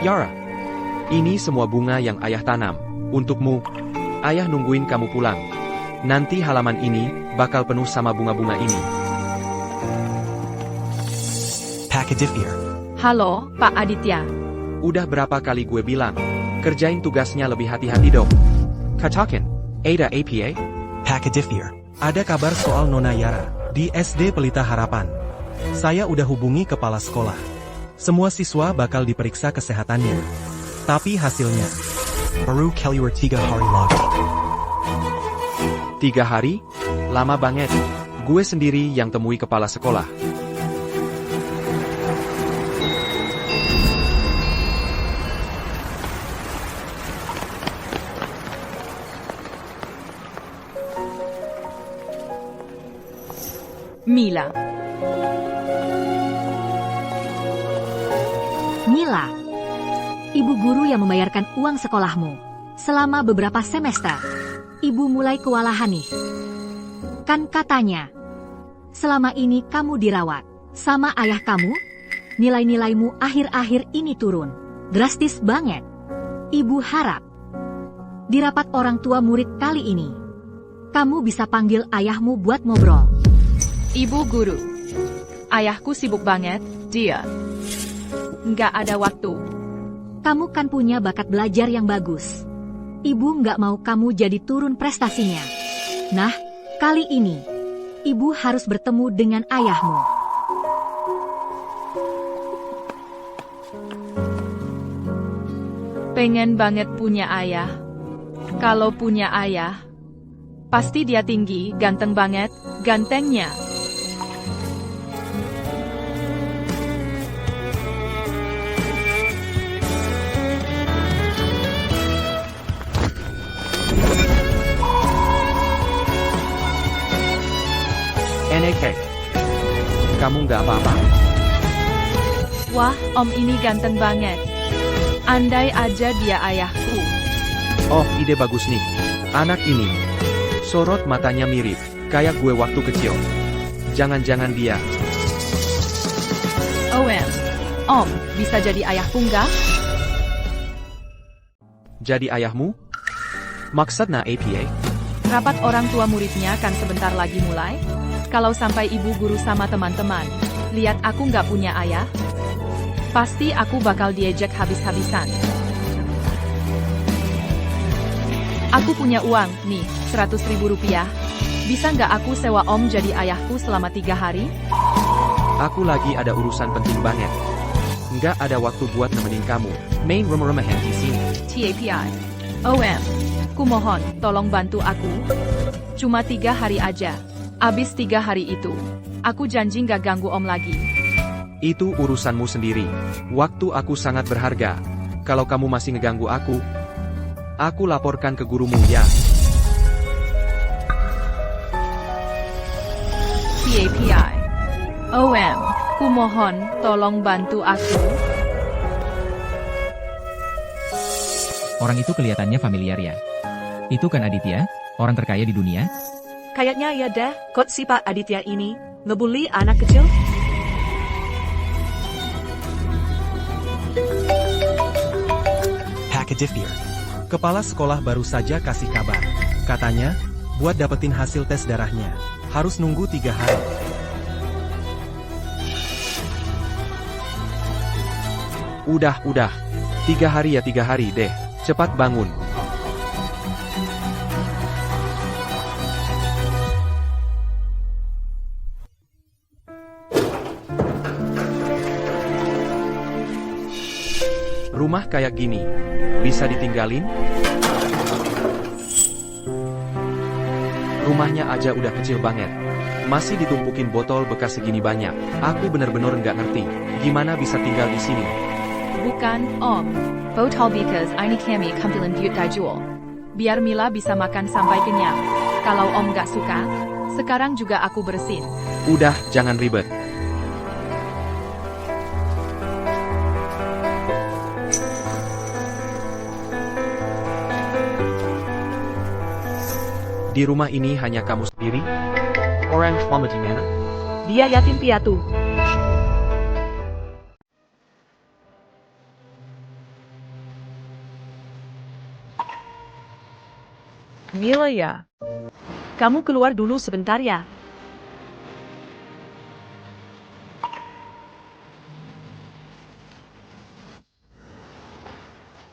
Yara, ini semua bunga yang ayah tanam. Untukmu. Ayah nungguin kamu pulang. Nanti halaman ini bakal penuh sama bunga-bunga ini. Pakadifir. Halo, Pak Aditya. Udah berapa kali gue bilang, kerjain tugasnya lebih hati-hati dong. Katakan, Ada APA? Pakadifir. Ada kabar soal Nona Yara di SD Pelita Harapan. Saya udah hubungi kepala sekolah. Semua siswa bakal diperiksa kesehatannya. Tapi hasilnya, Baru Keliur 3 hari lagi. 3 hari? Lama banget. Gue sendiri yang temui kepala sekolah. Mila. Mila, ibu guru yang membayarkan uang sekolahmu selama beberapa semester. Ibu mulai kewalahan nih. Kan katanya, selama ini kamu dirawat sama ayah kamu, nilai-nilaimu akhir-akhir ini turun. Drastis banget. Ibu harap, di rapat orang tua murid kali ini, kamu bisa panggil ayahmu buat ngobrol. Ibu guru. Ayahku sibuk banget, dia. Nggak ada waktu. Kamu kan punya bakat belajar yang bagus. Ibu nggak mau kamu jadi turun prestasinya. Nah, kali ini, ibu harus bertemu dengan ayahmu. Pengen banget punya ayah. Kalau punya ayah, pasti dia tinggi, ganteng banget, gantengnya. NK. Kamu nggak apa-apa? Wah, om ini ganteng banget. Andai aja dia ayahku. Oh, ide bagus nih. Anak ini. Sorot matanya mirip, kayak gue waktu kecil. Jangan-jangan dia. Om, bisa jadi ayahku nggak? Jadi ayahmu? Maksudnya APA? Rapat orang tua muridnya kan sebentar lagi mulai. Kalau sampai ibu guru sama teman-teman lihat aku nggak punya ayah, pasti aku bakal diejek habis-habisan. Aku punya uang, nih, 100.000 rupiah. Bisa nggak aku sewa om jadi ayahku selama 3 hari? Aku lagi ada urusan penting banget. Nggak ada waktu buat nemenin kamu. Main rumah-rumahan di sini. TAPI. Ku mohon, tolong bantu aku. Cuma 3 hari aja. Abis 3 hari itu, aku janji nggak ganggu om lagi. Itu urusanmu sendiri. Waktu aku sangat berharga. Kalau kamu masih ngeganggu aku laporkan ke gurumu ya. TAPI. Ku mohon, tolong bantu aku. Orang itu kelihatannya familiar ya. Itu kan Aditya, orang terkaya di dunia? Kayaknya ya deh, kok si Pak Aditya ini ngebully anak kecil? Pakadifir. Kepala sekolah baru saja kasih kabar. Katanya, buat dapetin hasil tes darahnya, harus nunggu 3 hari. Udah. 3 hari ya 3 hari deh. Cepat bangun. Rumah kayak gini, bisa ditinggalin? Rumahnya aja udah kecil banget. Masih ditumpukin botol bekas segini banyak. Aku bener-bener nggak ngerti, gimana bisa tinggal di sini. Bukan, om. Botol because ini kami kampilan buat dijual. Biar Mila bisa makan sampai kenyang. Kalau om nggak suka, sekarang juga aku bersin. Udah, jangan ribet. Di rumah ini hanya kamu sendiri? Orang mama di mana? Dia yatim piatu. Mila ya. Kamu keluar dulu sebentar ya.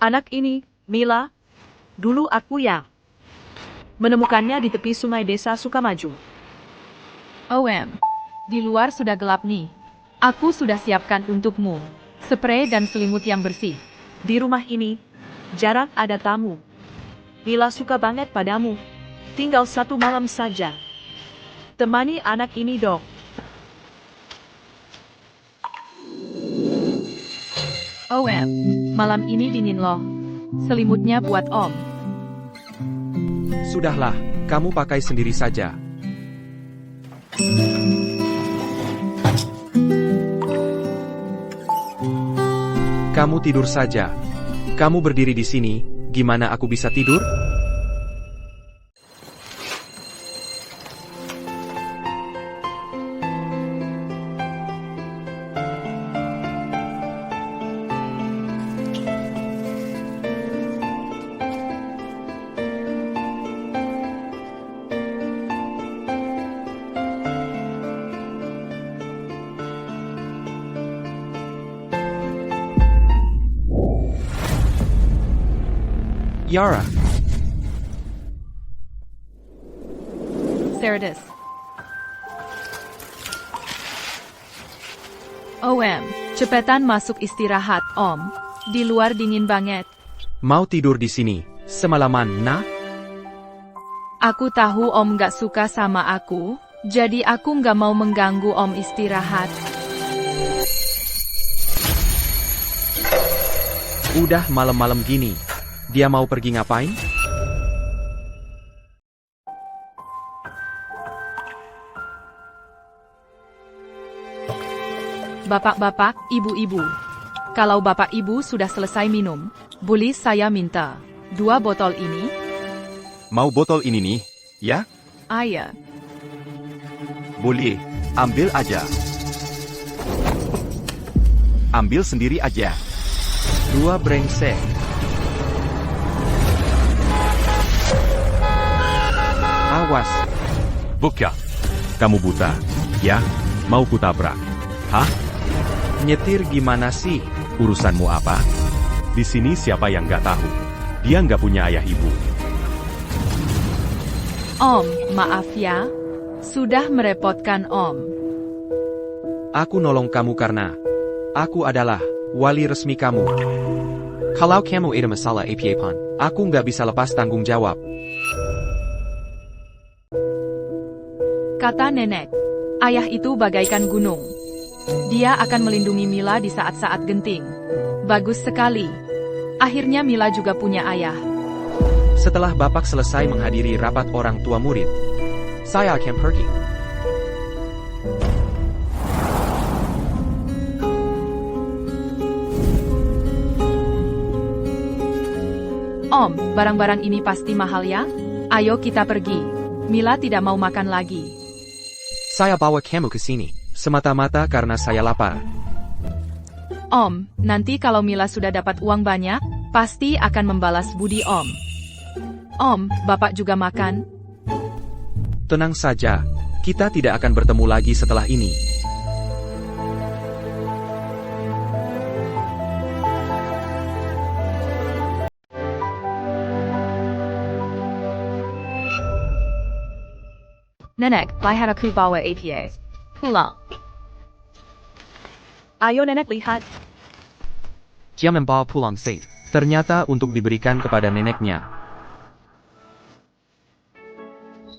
Anak ini, Mila, dulu aku ya. Menemukannya di tepi sungai desa Sukamaju. Di luar sudah gelap nih. Aku sudah siapkan untukmu spray dan selimut yang bersih. Di rumah ini, jarang ada tamu. Mila suka banget padamu. Tinggal 1 malam saja. Temani anak ini dong. Malam ini dingin loh. Selimutnya buat Om. Sudahlah, kamu pakai sendiri saja. Kamu tidur saja. Kamu berdiri di sini, gimana aku bisa tidur? Yara, Cerdas. Cepetan masuk istirahat, Om. Di luar dingin banget. mau tidur di sini, semalaman, nah? Aku tahu Om gak suka sama aku, jadi aku gak mau mengganggu Om istirahat. Udah malam-malam gini. Dia mau pergi ngapain? Bapak-bapak, ibu-ibu. Kalau bapak ibu sudah selesai minum, boleh saya minta 2 botol ini? Mau botol ini nih, ya? Ayah. Boleh, ambil aja. Ambil sendiri aja. 2 brengsek. Awas. Buka. Kamu buta, ya? Mau kutabrak? Hah? Nyetir gimana sih? Urusanmu apa? Di sini siapa yang nggak tahu? Dia nggak punya ayah ibu. Om, maaf ya. Sudah merepotkan Om. Aku nolong kamu karena aku adalah wali resmi kamu. Kalau kamu ada masalah APA aku nggak bisa lepas tanggung jawab. Kata nenek, ayah itu bagaikan gunung. Dia akan melindungi Mila di saat-saat genting. Bagus sekali. Akhirnya Mila juga punya ayah. Setelah Bapak selesai menghadiri rapat orang tua murid, saya akan pergi. Om, barang-barang ini pasti mahal ya? Ayo kita pergi. Mila tidak mau makan lagi. Saya bawa kamu ke sini, semata-mata karena saya lapar. Om, nanti kalau Mila sudah dapat uang banyak, pasti akan membalas budi Om. Om, Bapak juga makan? Tenang saja, kita tidak akan bertemu lagi setelah ini. Nenek, lihat aku bawa APA. Pulang. Ayo nenek lihat. Dia membawa pulang safe. Ternyata untuk diberikan kepada neneknya.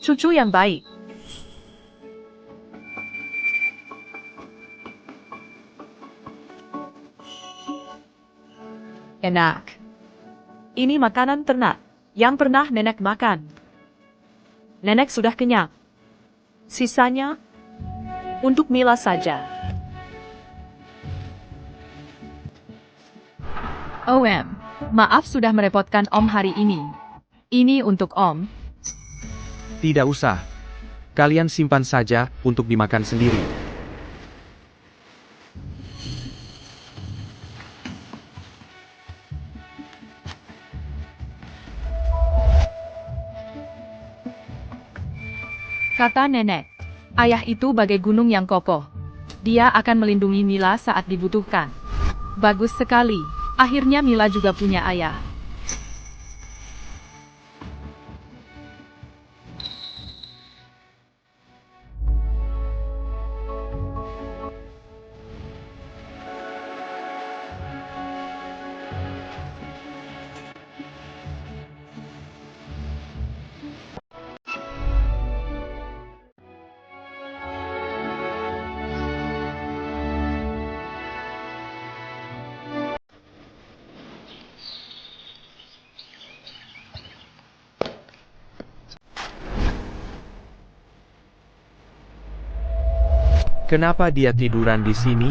Cucu yang baik. Enak. Ini makanan ternak yang pernah nenek makan. Nenek sudah kenyang. Sisanya untuk Mila saja. OM, maaf sudah merepotkan Om hari ini. Ini untuk Om. Tidak usah. Kalian simpan saja untuk dimakan sendiri. Kata nenek, ayah itu bagai gunung yang kokoh. Dia akan melindungi Mila saat dibutuhkan. Bagus sekali, akhirnya Mila juga punya ayah. Kenapa dia tiduran di sini?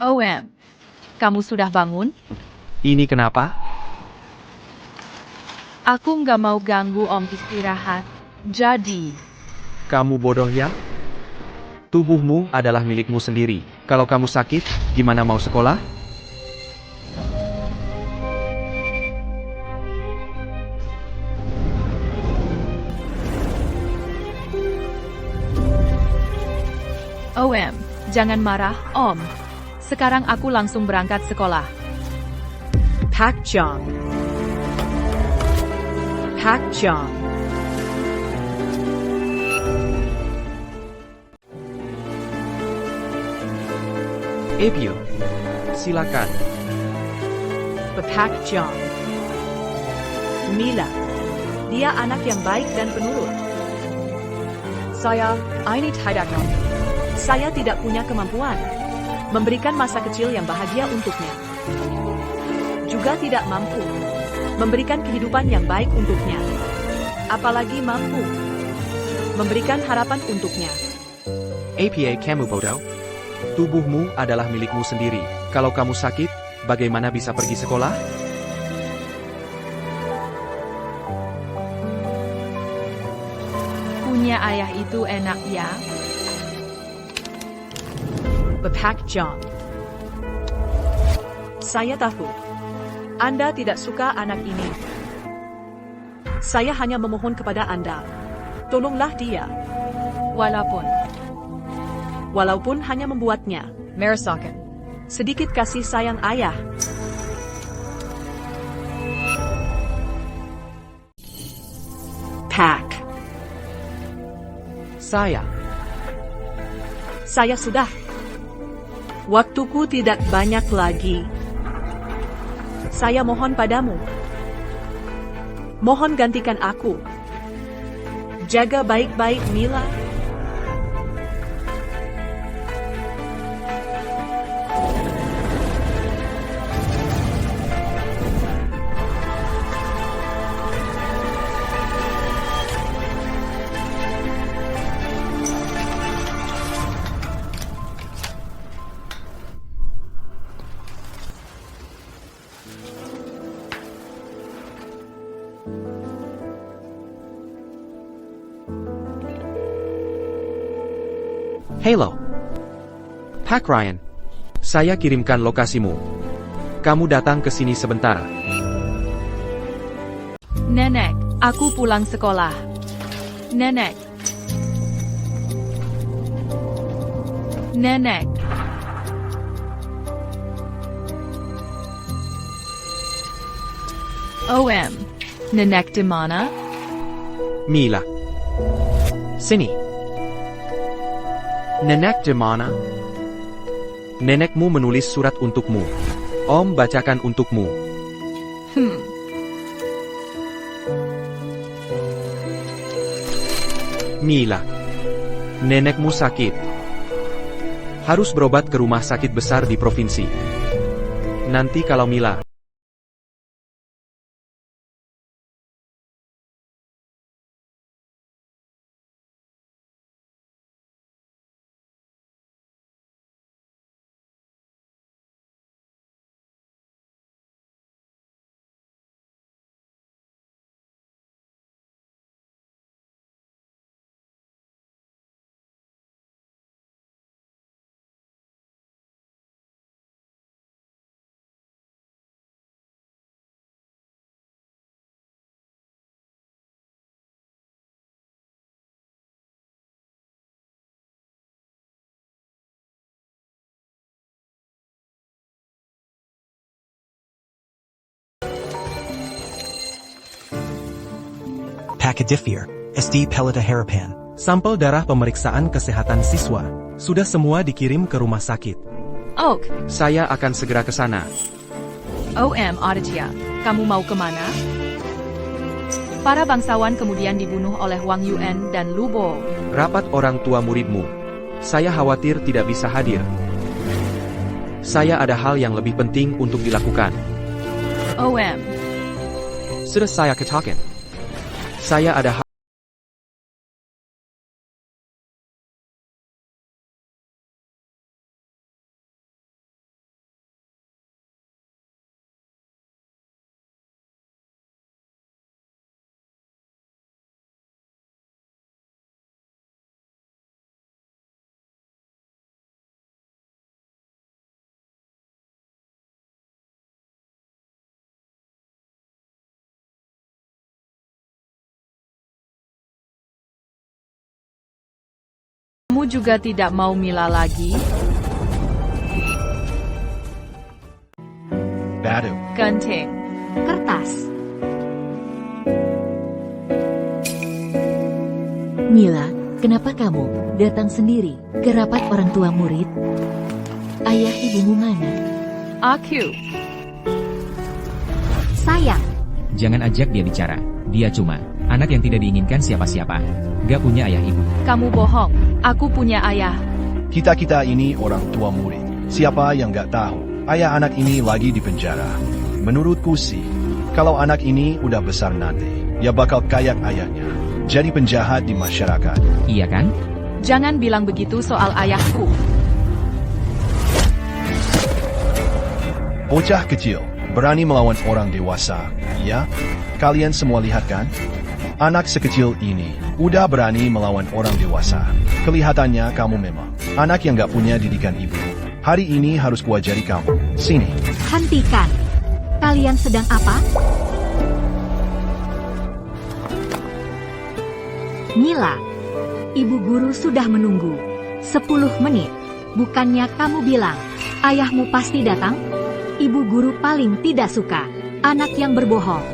OM, kamu sudah bangun? Ini kenapa? Aku nggak mau ganggu Om istirahat. Jadi, Kamu bodoh ya? Tubuhmu adalah milikmu sendiri. Kalau kamu sakit, gimana mau sekolah? OM, jangan marah, Om. Sekarang aku langsung berangkat sekolah. Pak Jong. Pak Jong. Apio, silakan. Pak Jong. Mila. Dia anak yang baik dan penurut. Saya, ini tidak mau. Saya tidak punya kemampuan memberikan masa kecil yang bahagia untuknya. Juga tidak mampu memberikan kehidupan yang baik untuknya. Apalagi mampu memberikan harapan untuknya. APA kamu bodoh. Tubuhmu adalah milikmu sendiri. Kalau kamu sakit, bagaimana bisa pergi sekolah? Punya ayah itu enak ya. Pak Jong. Saya tahu Anda tidak suka anak ini. Saya hanya memohon kepada Anda. Tolonglah dia. Walaupun hanya membuatnya merasakan sedikit kasih sayang ayah. Pak. Saya sudah. Waktuku tidak banyak lagi. Saya mohon padamu. Mohon gantikan aku. Jaga baik-baik Mila. Halo. Pak Ryan. Saya kirimkan lokasimu. Kamu datang ke sini sebentar. Nenek, aku pulang sekolah. Nenek. Nenek. OM, nenek di mana? Mila. Sini. Nenek di mana? Nenekmu menulis surat untukmu. Om bacakan untukmu. Mila. Nenekmu sakit. Harus berobat ke rumah sakit besar di provinsi. Nanti kalau Mila Pakadifir, SD Pelita Harapan. Sampel darah pemeriksaan kesehatan siswa sudah semua dikirim ke rumah sakit. Oak, Saya akan segera ke sana. OM Aditya, kamu mau kemana? Para bangsawan kemudian dibunuh oleh Wang Yuan dan Lu Bo. Rapat orang tua muridmu. Saya khawatir tidak bisa hadir. Saya ada hal yang lebih penting untuk dilakukan. OM, Sudah saya katakan. Saya ada hal... kamu juga tidak mau Mila lagi? Badu. Genting. Kertas. Mila, kenapa kamu datang sendiri ke rapat orang tua murid? Ayah ibumu mana? Aku. Sayang, Jangan ajak dia bicara. Dia cuma anak yang tidak diinginkan siapa-siapa. Gak punya ayah ibu. Kamu bohong. Aku punya ayah. Kita-kita ini orang tua murid. Siapa yang gak tahu? Ayah anak ini lagi di penjara. Menurutku sih, kalau anak ini udah besar nanti, ya bakal kayak ayahnya. Jadi penjahat di masyarakat. Iya kan? Jangan bilang begitu soal ayahku. Bocah kecil, berani melawan orang dewasa, ya? Kalian semua lihat kan? Anak sekecil ini udah berani melawan orang dewasa. Kelihatannya kamu memang anak yang gak punya didikan ibu. Hari ini harus kuajari kamu. Sini. hentikan. Kalian sedang apa? Mila, ibu guru sudah menunggu 10 menit. Bukannya kamu bilang ayahmu pasti datang? Ibu guru paling tidak suka anak yang berbohong.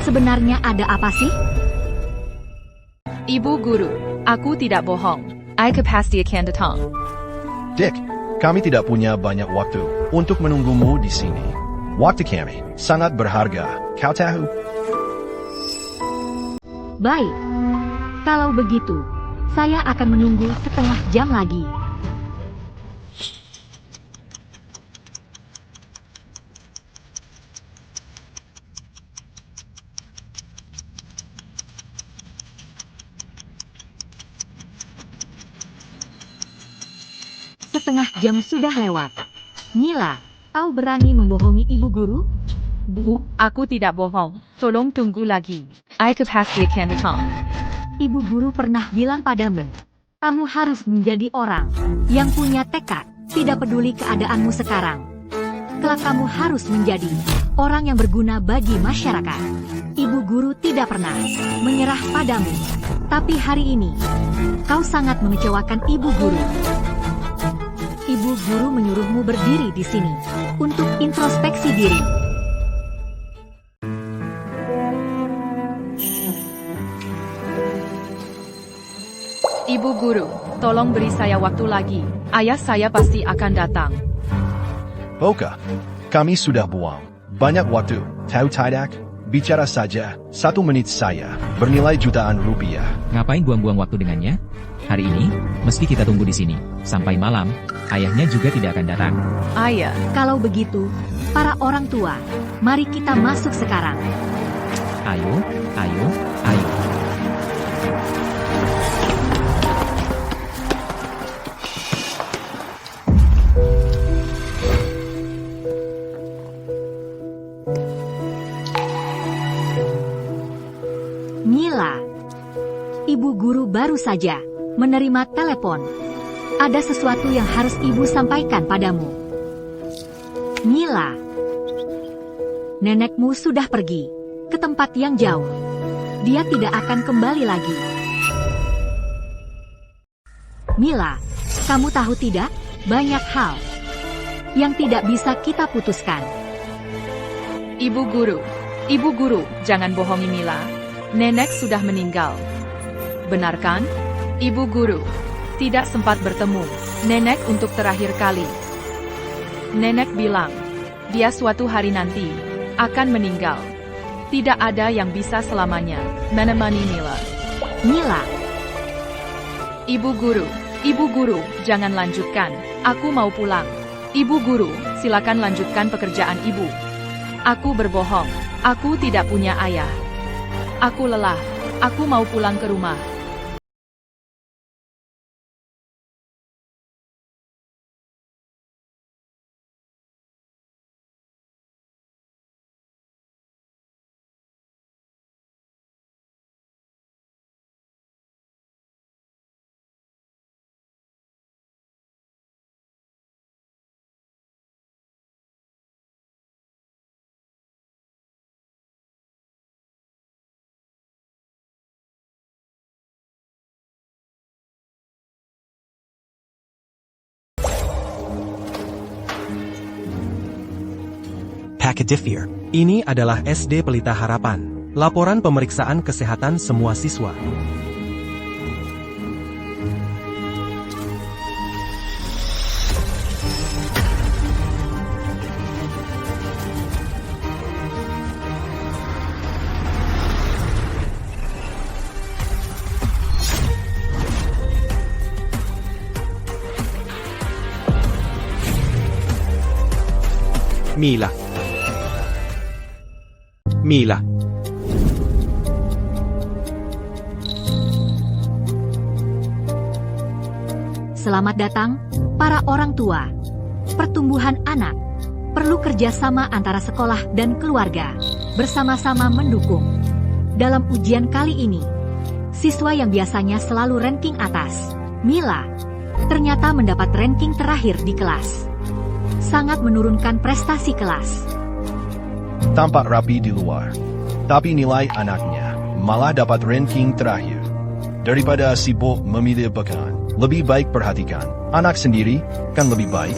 Sebenarnya ada apa sih? Ibu guru, aku tidak bohong. I pasti akan datang. Dick, kami tidak punya banyak waktu untuk menunggumu di sini. Waktu kami sangat berharga, kau tahu? Baik. Kalau begitu, saya akan menunggu setengah jam lagi. Setengah jam sudah lewat. Mila, kau berani membohongi ibu guru? Bu, aku tidak bohong. Tolong tunggu lagi. I pasti akan datang. Ibu guru pernah bilang padamu, kamu harus menjadi orang yang punya tekad, tidak peduli keadaanmu sekarang. Kelak kamu harus menjadi orang yang berguna bagi masyarakat. Ibu guru tidak pernah menyerah padamu. Tapi hari ini, kau sangat mengecewakan ibu guru. Ibu guru menyuruhmu berdiri di sini untuk introspeksi diri. Ibu guru, tolong beri saya waktu lagi. Ayah saya pasti akan datang. Boka, kami sudah buang banyak waktu, tahu tidak? Bicara saja, 1 menit saya bernilai jutaan rupiah. Ngapain buang-buang waktu dengannya? Hari ini, meski kita tunggu di sini sampai malam, ayahnya juga tidak akan datang. Ayah, Kalau begitu, para orang tua, mari kita masuk sekarang. Ayo, ayo, ayo. Mila, ibu guru baru saja menerima telepon. Ada sesuatu yang harus ibu sampaikan padamu. Mila, nenekmu sudah pergi ke tempat yang jauh. Dia tidak akan kembali lagi. Mila, kamu tahu tidak? Banyak hal yang tidak bisa kita putuskan. ibu guru, jangan bohongi Mila. Nenek sudah meninggal. Benar kan? Ibu guru. Tidak sempat bertemu nenek untuk terakhir kali. Nenek bilang, dia suatu hari nanti akan meninggal. Tidak ada yang bisa selamanya menemani Mila. Mila, Ibu guru, jangan lanjutkan. Aku mau pulang. Ibu guru, silakan lanjutkan pekerjaan ibu. Aku berbohong. Aku tidak punya ayah. Aku lelah. Aku mau pulang ke rumah. Pakadifir. Ini adalah SD Pelita Harapan. Laporan pemeriksaan kesehatan semua siswa. Mila. Mila. selamat datang, para orang tua. Pertumbuhan anak perlu kerjasama antara sekolah dan keluarga, bersama-sama mendukung. Dalam ujian kali ini, siswa yang biasanya selalu ranking atas, Mila, ternyata mendapat ranking terakhir di kelas. Sangat menurunkan prestasi kelas. Tampak rapi di luar, tapi nilai anaknya malah dapat ranking terakhir. Daripada sibuk memilih bakan, lebih baik perhatikan anak sendiri, kan lebih baik.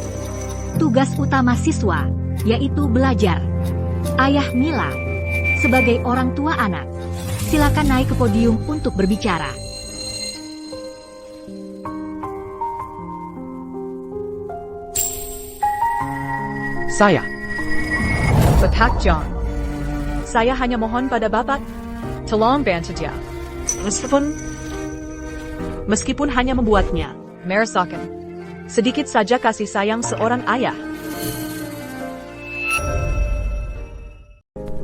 Tugas utama siswa, yaitu belajar. Ayah Mila, sebagai orang tua anak, silakan naik ke podium untuk berbicara. Saya. Bapak John, saya hanya mohon pada Bapak, tolong bantu dia. Meskipun hanya membuatnya merasakan sedikit saja kasih sayang seorang ayah.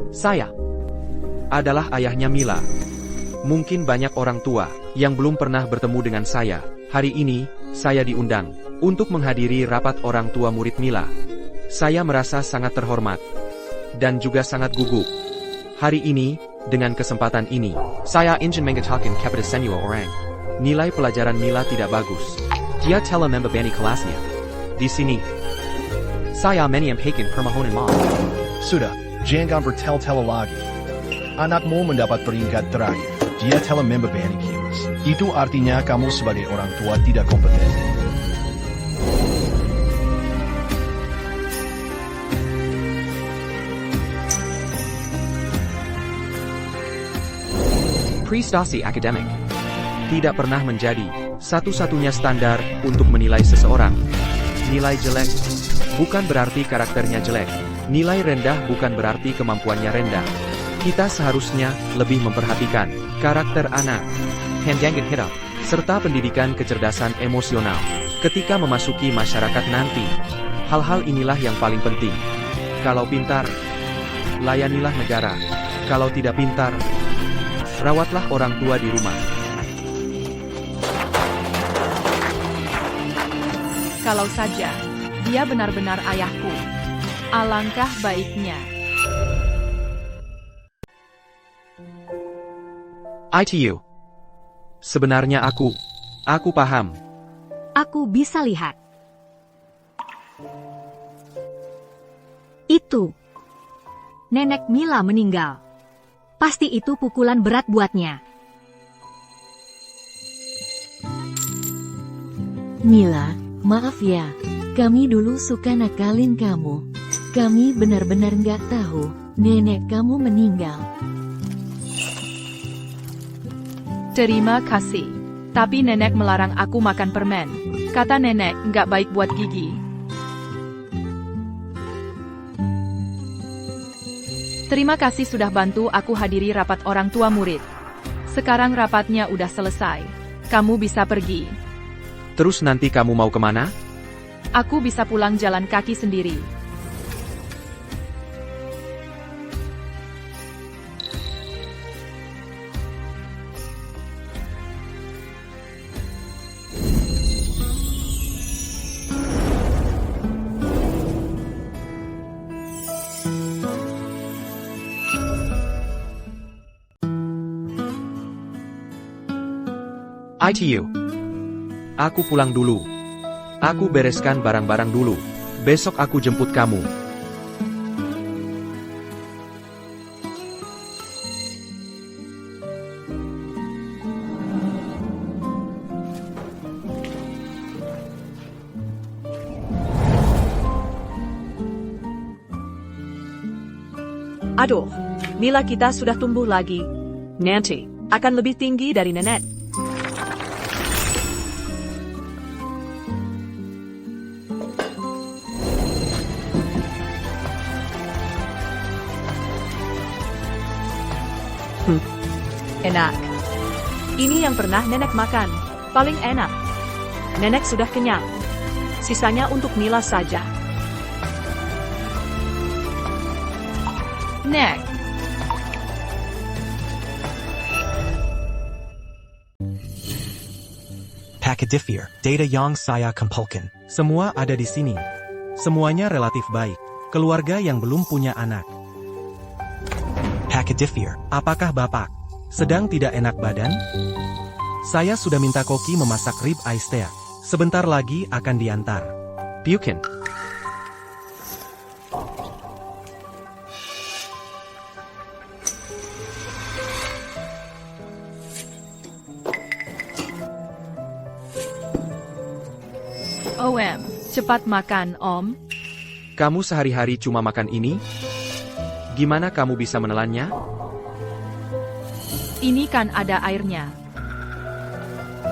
Saya adalah ayahnya Mila. Mungkin banyak orang tua yang belum pernah bertemu dengan saya. Hari ini, saya diundang untuk menghadiri rapat orang tua murid Mila. Saya merasa sangat terhormat dan juga sangat gugup. Hari ini, dengan kesempatan ini, saya ingin mengatakan kepada semua orang, nilai pelajaran Mila tidak bagus. Dia telah membebani kelasnya. Di sini, saya menyampaikan permohonan maaf. Sudah, jangan bertel-tel lagi. Anakmu mendapat peringkat terakhir. Dia telah membebani kelas. Itu artinya kamu sebagai orang tua tidak kompeten. Prestasi akademik tidak pernah menjadi satu-satunya standar untuk menilai seseorang. Nilai jelek bukan berarti karakternya jelek. Nilai rendah bukan berarti kemampuannya rendah. Kita seharusnya lebih memperhatikan karakter anak, pandangan hidup, serta pendidikan kecerdasan emosional. Ketika memasuki masyarakat nanti, hal-hal inilah yang paling penting. Kalau pintar, layanilah negara. Kalau tidak pintar, rawatlah orang tua di rumah. Kalau saja dia benar-benar ayahku, alangkah baiknya. ITU. Sebenarnya aku paham. Aku bisa lihat. Itu. Nenek Mila meninggal. Pasti itu pukulan berat buatnya. Mila, maaf ya. Kami dulu suka nakalin kamu. Kami benar-benar nggak tahu nenek kamu meninggal. Terima kasih. Tapi nenek melarang aku makan permen. Kata nenek, nggak baik buat gigi. Terima kasih sudah bantu aku hadiri rapat orang tua murid. Sekarang rapatnya udah selesai. Kamu bisa pergi. Terus nanti kamu mau kemana? Aku bisa pulang jalan kaki sendiri. ITU. Aku pulang dulu. Aku bereskan barang-barang dulu. Besok aku jemput kamu. Aduh, nilai kita sudah tumbuh lagi. Nanti akan lebih tinggi dari nenek. Enak. Ini yang pernah nenek makan. Paling enak. Nenek sudah kenyang. Sisanya untuk Mila saja. Nek. Pakadifir, data yang saya kumpulkan. Semua ada di sini. Semuanya relatif baik. Keluarga yang belum punya anak. Pakadifir, Apakah Bapak sedang tidak enak badan? Saya sudah minta Koki memasak rib eye steak. Sebentar lagi akan diantar. Bukan. OM, cepat makan, Om. Kamu sehari-hari cuma makan ini? Gimana kamu bisa menelannya? Ini kan ada airnya.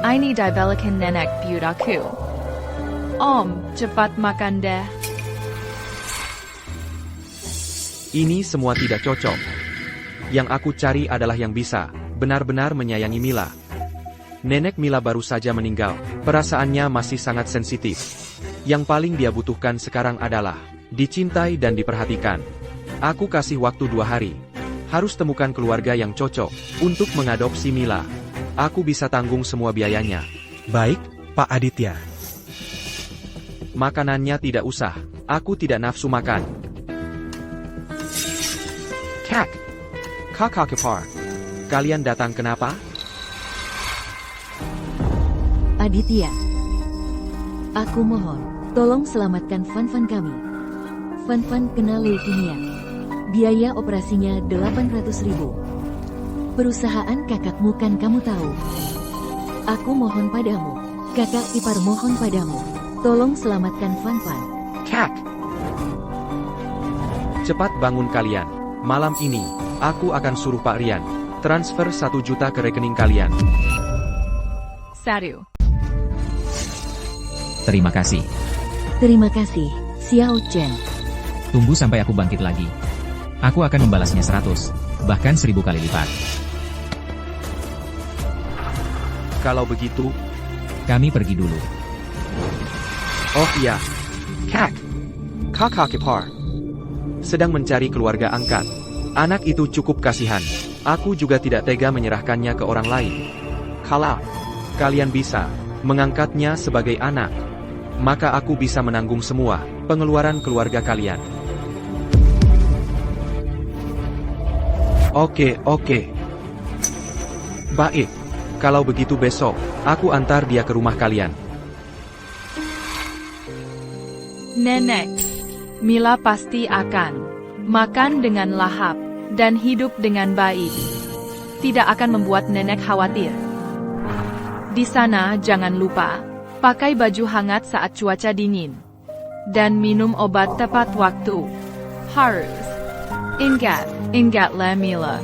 Ini dibelikan nenek budaku. Om, cepat makan deh. Ini semua tidak cocok. Yang aku cari adalah yang bisa benar-benar menyayangi Mila. Nenek Mila baru saja meninggal. Perasaannya masih sangat sensitif. Yang paling dia butuhkan sekarang adalah dicintai dan diperhatikan. Aku kasih waktu 2 hari. Harus temukan keluarga yang cocok untuk mengadopsi Mila. Aku bisa tanggung semua biayanya. Baik, Pak Aditya. Makanannya tidak usah. Aku tidak nafsu makan. Kak. Kakak Kepar. Kalian datang kenapa? Aditya. Aku mohon, tolong selamatkan Fan-Fan kami. Fan-Fan kena leukemia. Biaya operasinya 800.000. Perusahaan kakakmu kan kamu tahu. Aku mohon padamu, kakak ipar mohon padamu. Tolong selamatkan Fan-Fan. Kak. Cepat bangun kalian. Malam ini, aku akan suruh Pak Rian transfer 1 juta ke rekening kalian. Saru. Terima kasih. Terima kasih, Xiao Chen. Tunggu sampai aku bangkit lagi. Aku akan membalasnya 100, bahkan 1000 kali lipat. Kalau begitu, Kami pergi dulu. oh iya. Kak. Kakak Kepar. Sedang mencari keluarga angkat. Anak itu cukup kasihan. Aku juga tidak tega menyerahkannya ke orang lain. Kalau kalian bisa mengangkatnya sebagai anak, maka aku bisa menanggung semua pengeluaran keluarga kalian. Oke. Baik. Kalau begitu besok, aku antar dia ke rumah kalian. Nenek. Mila pasti akan makan dengan lahap dan hidup dengan baik. Tidak akan membuat nenek khawatir. Di sana jangan lupa pakai baju hangat saat cuaca dingin. Dan minum obat tepat waktu. Harus. Ingatlah Mila.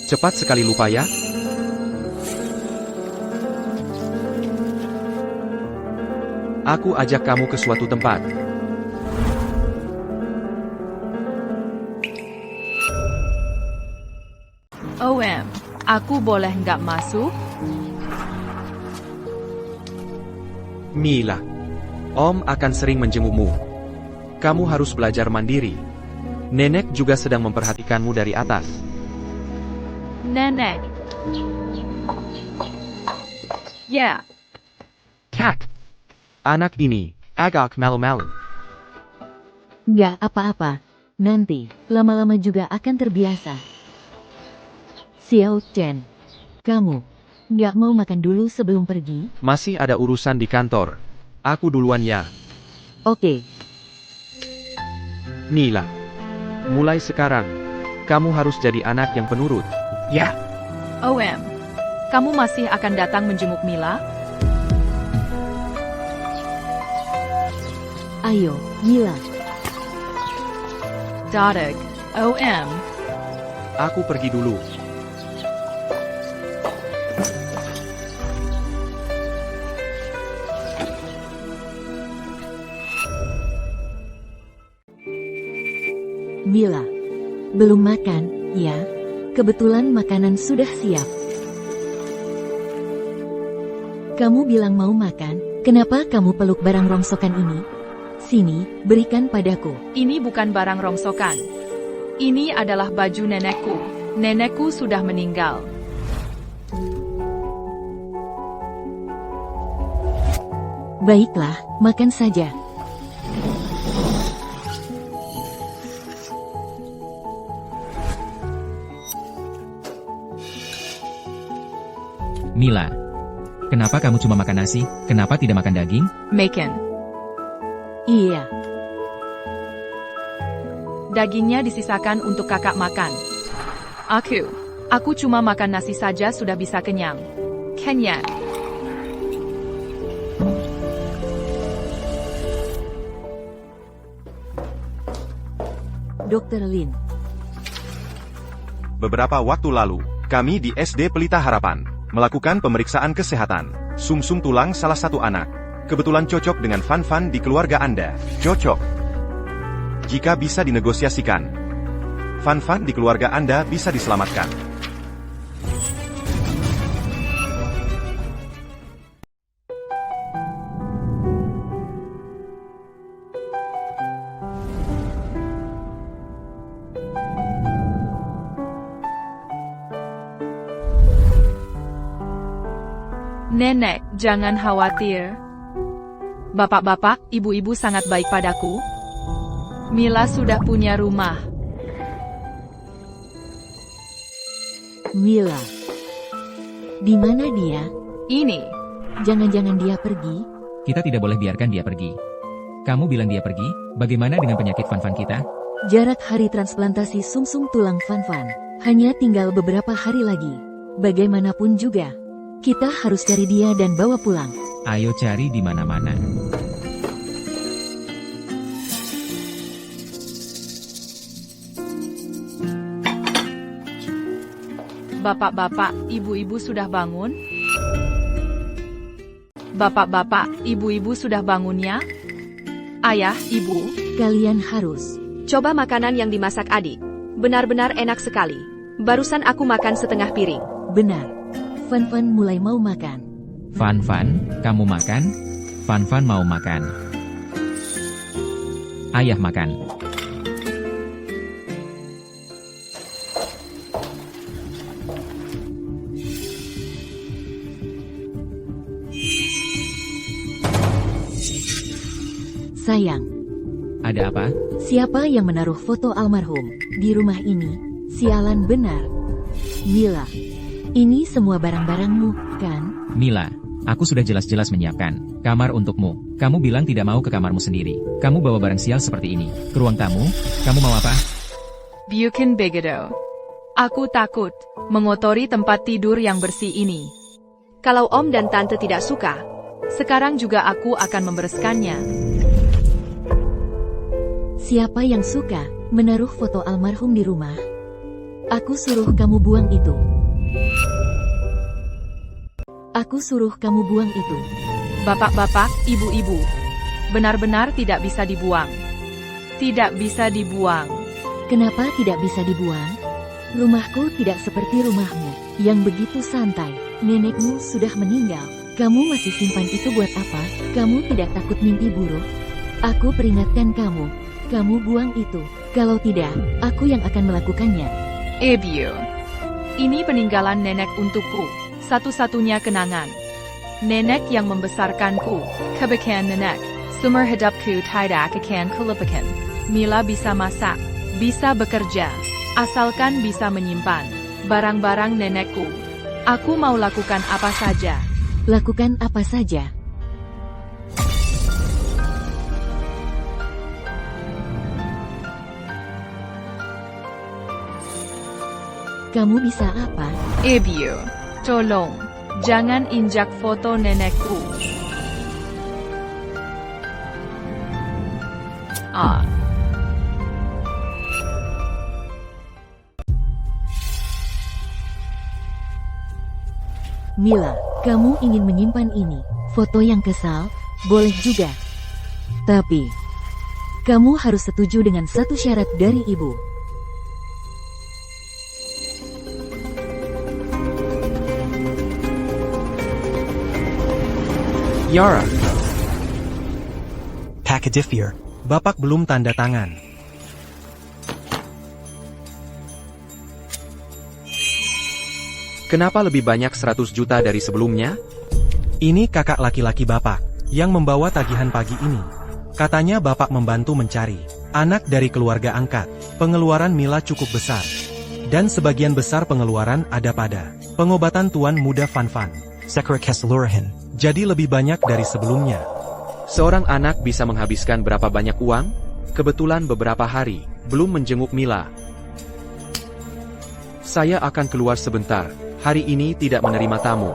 Cepat sekali lupa ya. Aku ajak kamu ke suatu tempat. Aku boleh nggak masuk? Mila, Om akan sering menjengukmu. Kamu harus belajar mandiri. Nenek juga sedang memperhatikanmu dari atas. Nenek. Ya. Cat. Anak ini agak malu-malu. Nggak apa-apa. Nanti, lama-lama juga akan terbiasa. Xiao Chen, kamu nggak mau makan dulu sebelum pergi? Masih ada urusan di kantor. Aku duluan ya. Oke. Mila, mulai sekarang, kamu harus jadi anak yang penurut. Ya. Kamu masih akan datang menjenguk Mila? Ayo, Mila. Dadeg. Aku pergi dulu. Mila, belum makan, ya? Kebetulan makanan sudah siap. Kamu bilang mau makan, kenapa kamu peluk barang rongsokan ini? Sini, berikan padaku. Ini bukan barang rongsokan. Ini adalah baju nenekku. Nenekku sudah meninggal. Baiklah, makan saja. Mila, kenapa kamu cuma makan nasi? Kenapa tidak makan daging? Makan. Iya. Dagingnya disisakan untuk kakak makan. Aku cuma makan nasi saja sudah bisa kenyang. Kenyang. Dr. Lin. Beberapa waktu lalu, kami di SD Pelita Harapan melakukan pemeriksaan kesehatan sumsum tulang salah satu anak. Kebetulan cocok dengan Fan-Fan di keluarga Anda. Cocok. Jika bisa dinegosiasikan, Fan-Fan di keluarga Anda bisa diselamatkan. Nenek, jangan khawatir. Bapak-bapak, ibu-ibu sangat baik padaku. Mila sudah punya rumah. Mila. Di mana dia? Ini. Jangan-jangan dia pergi? Kita tidak boleh biarkan dia pergi. Kamu bilang dia pergi, bagaimana dengan penyakit Fan-Fan kita? Jarak hari transplantasi sumsum tulang Fan-Fan hanya tinggal beberapa hari lagi. Bagaimanapun juga, kita harus cari dia dan bawa pulang. Ayo cari di mana-mana. Bapak-bapak, ibu-ibu sudah bangun? Bapak-bapak, ibu-ibu sudah bangun ya? Ayah, ibu, kalian harus coba makanan yang dimasak adik. Benar-benar enak sekali. Barusan aku makan setengah piring. Benar. Fan-Fan mulai mau makan. Fan-Fan, kamu makan? Fan-Fan mau makan. Ayah makan. Sayang. Ada apa? Siapa yang menaruh foto almarhum di rumah ini? Sialan benar. Mila. Ini semua barang-barangmu, kan? Mila, aku sudah jelas-jelas menyiapkan kamar untukmu. Kamu bilang tidak mau ke kamarmu sendiri. Kamu bawa barang sial seperti ini ke ruang tamu. Kamu mau apa? Bukan begitu. Aku takut mengotori tempat tidur yang bersih ini. Kalau Om dan Tante tidak suka, sekarang juga aku akan membereskannya. Siapa yang suka menaruh foto almarhum di rumah? Aku suruh kamu buang itu. Aku suruh kamu buang itu. Bapak-bapak, ibu-ibu. Benar-benar tidak bisa dibuang. Tidak bisa dibuang. Kenapa tidak bisa dibuang? Rumahku tidak seperti rumahmu, yang begitu santai. Nenekmu sudah meninggal. Kamu masih simpan itu buat apa? Kamu tidak takut mimpi buruk? Aku peringatkan kamu. Kamu buang itu. Kalau tidak, aku yang akan melakukannya. Ibu. Ini peninggalan nenek untukku. Satu-satunya kenangan. Nenek yang membesarkanku. Kebaikan nenek. Sumber hidupku tidak akan kulupakan. Mila bisa masak. Bisa bekerja. Asalkan bisa menyimpan barang-barang nenekku. Aku mau lakukan apa saja. Lakukan apa saja. Kamu bisa apa? Ibu, tolong, jangan injak foto nenekku. Mila, kamu ingin menyimpan ini. Foto yang kesal, boleh juga. Tapi, kamu harus setuju dengan satu syarat dari ibu. Yara, Pakadifir. Bapak belum tanda tangan. kenapa lebih banyak 100 juta dari sebelumnya? Ini kakak laki-laki Bapak, yang membawa tagihan pagi ini. Katanya Bapak membantu mencari anak dari keluarga angkat. Pengeluaran Mila cukup besar. Dan sebagian besar pengeluaran ada pada pengobatan tuan muda Fan Fan. Sekrekes Lurahin. Jadi lebih banyak dari sebelumnya. Seorang anak bisa menghabiskan berapa banyak uang? Kebetulan beberapa hari belum menjenguk Mila. Saya akan keluar sebentar. Hari ini tidak menerima tamu.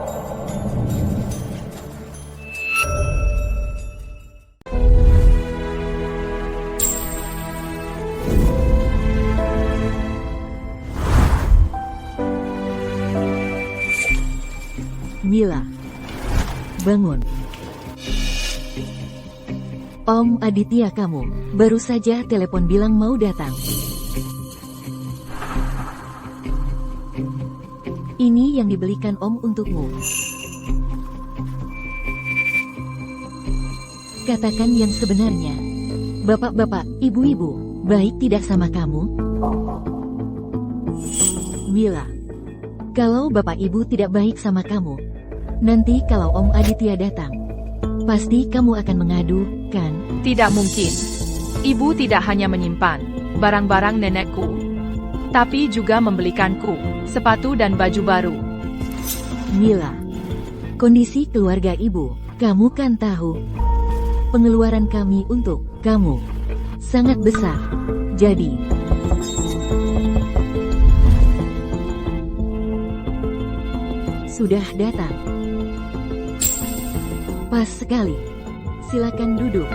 Mila, bangun. Om Aditya kamu, baru saja telepon bilang mau datang. Ini yang dibelikan Om untukmu. Katakan yang sebenarnya. Bapak-bapak, ibu-ibu, baik tidak sama kamu? Mila, kalau bapak ibu tidak baik sama kamu, nanti kalau Om Aditya datang, pasti kamu akan mengadu, kan? Tidak mungkin. Ibu tidak hanya menyimpan barang-barang nenekku, tapi juga membelikanku sepatu dan baju baru. Mila, kondisi keluarga ibu, kamu kan tahu. Pengeluaran kami untuk kamu sangat besar. Jadi, sudah datang. Pas sekali. Silakan duduk.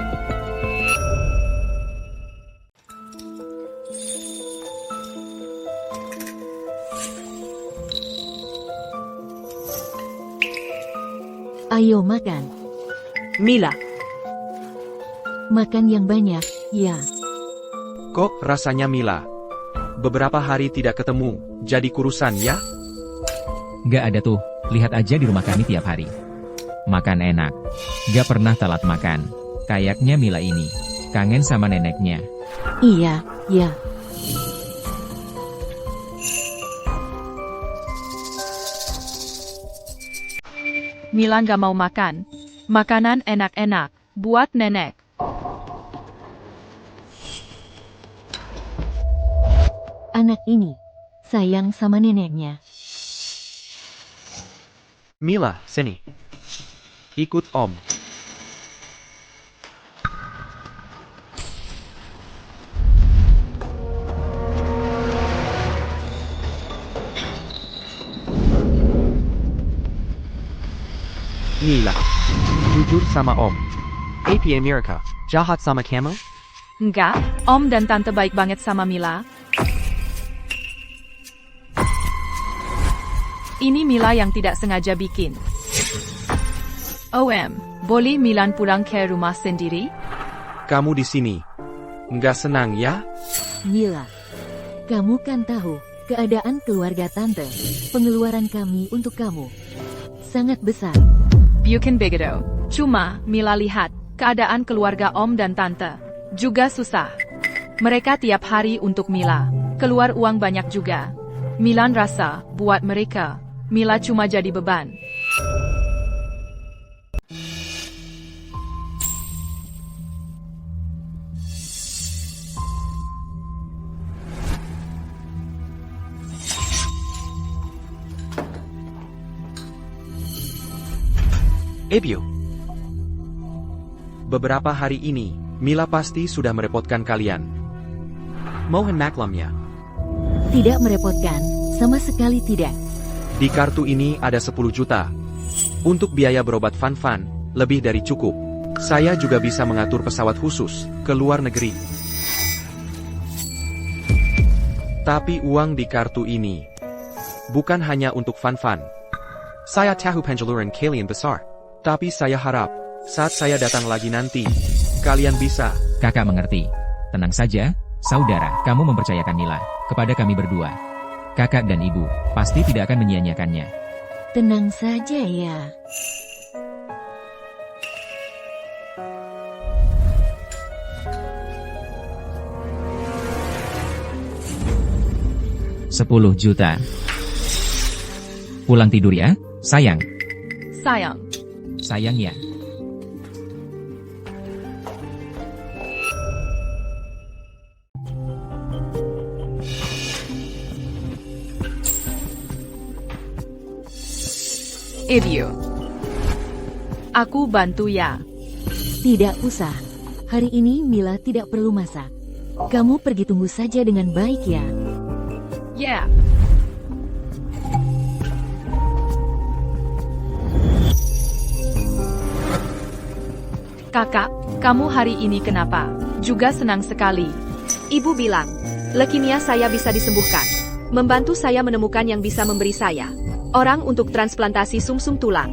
Ayo makan. Mila, Makan yang banyak, ya. Kok rasanya Mila? Beberapa hari tidak ketemu, jadi kurusan ya? Gak ada tuh, lihat aja di rumah kami tiap hari. Makan enak. Gak pernah telat makan. Kayaknya Mila ini kangen sama neneknya. Iya, ya. Mila nggak mau makan. Makanan enak-enak, buat nenek. Anak ini sayang sama neneknya. Mila, sini. Ikut Om. Mila, jujur sama Om. AP America, jahat sama kamu? Enggak, Om dan Tante baik banget sama Mila. Ini Mila yang tidak sengaja bikin. Boleh Milan pulang ke rumah sendiri? Kamu di sini. Nggak senang ya? Mila, kamu kan tahu keadaan keluarga tante. Pengeluaran kami untuk kamu sangat besar. Bukan begitu. Cuma, Mila lihat, keadaan keluarga om dan tante juga susah. Mereka tiap hari untuk Mila keluar uang banyak juga. Milan rasa, buat mereka, Mila cuma jadi beban. Ebio. Beberapa hari ini, Mila pasti sudah merepotkan kalian. Mohon maklumnya. Tidak merepotkan, sama sekali tidak. Di kartu ini ada 10 juta. Untuk biaya berobat Fan, lebih dari cukup. Saya juga bisa mengatur pesawat khusus ke luar negeri. Tapi uang di kartu ini bukan hanya untuk Fan. Saya tahu penjaluran kalian besar. Tapi saya harap, saat saya datang lagi nanti, kalian bisa. Kakak mengerti. Tenang saja, saudara, kamu mempercayakan Mila kepada kami berdua. Kakak dan ibu pasti tidak akan menyia-nyiakannya. Tenang saja ya. $10 juta. Pulang tidur ya, sayang. Sayang. Sayang ya. Ebio. Aku bantu ya. Tidak usah. Hari ini Mila tidak perlu masak. Kamu pergi tunggu saja dengan baik ya. Yeah. Kakak, kamu hari ini kenapa? Juga senang sekali. Ibu bilang, leukemia saya bisa disembuhkan. Membantu saya menemukan yang bisa memberi saya orang untuk transplantasi sumsum tulang.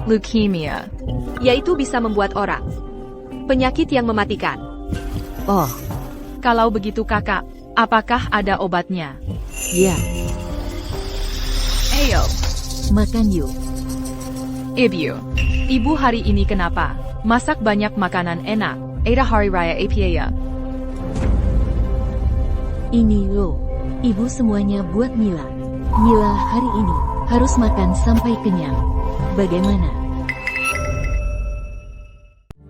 Leukemia. Yaitu bisa membuat orang penyakit yang mematikan. Oh, Kalau begitu kakak, apakah ada obatnya? ya. Ayo. Makan yuk. Ebio. Ibu hari ini kenapa? Masak banyak makanan enak. Ada hari raya apa ya? Ini loh. Ibu semuanya buat Mila. Mila hari ini harus makan sampai kenyang. Bagaimana?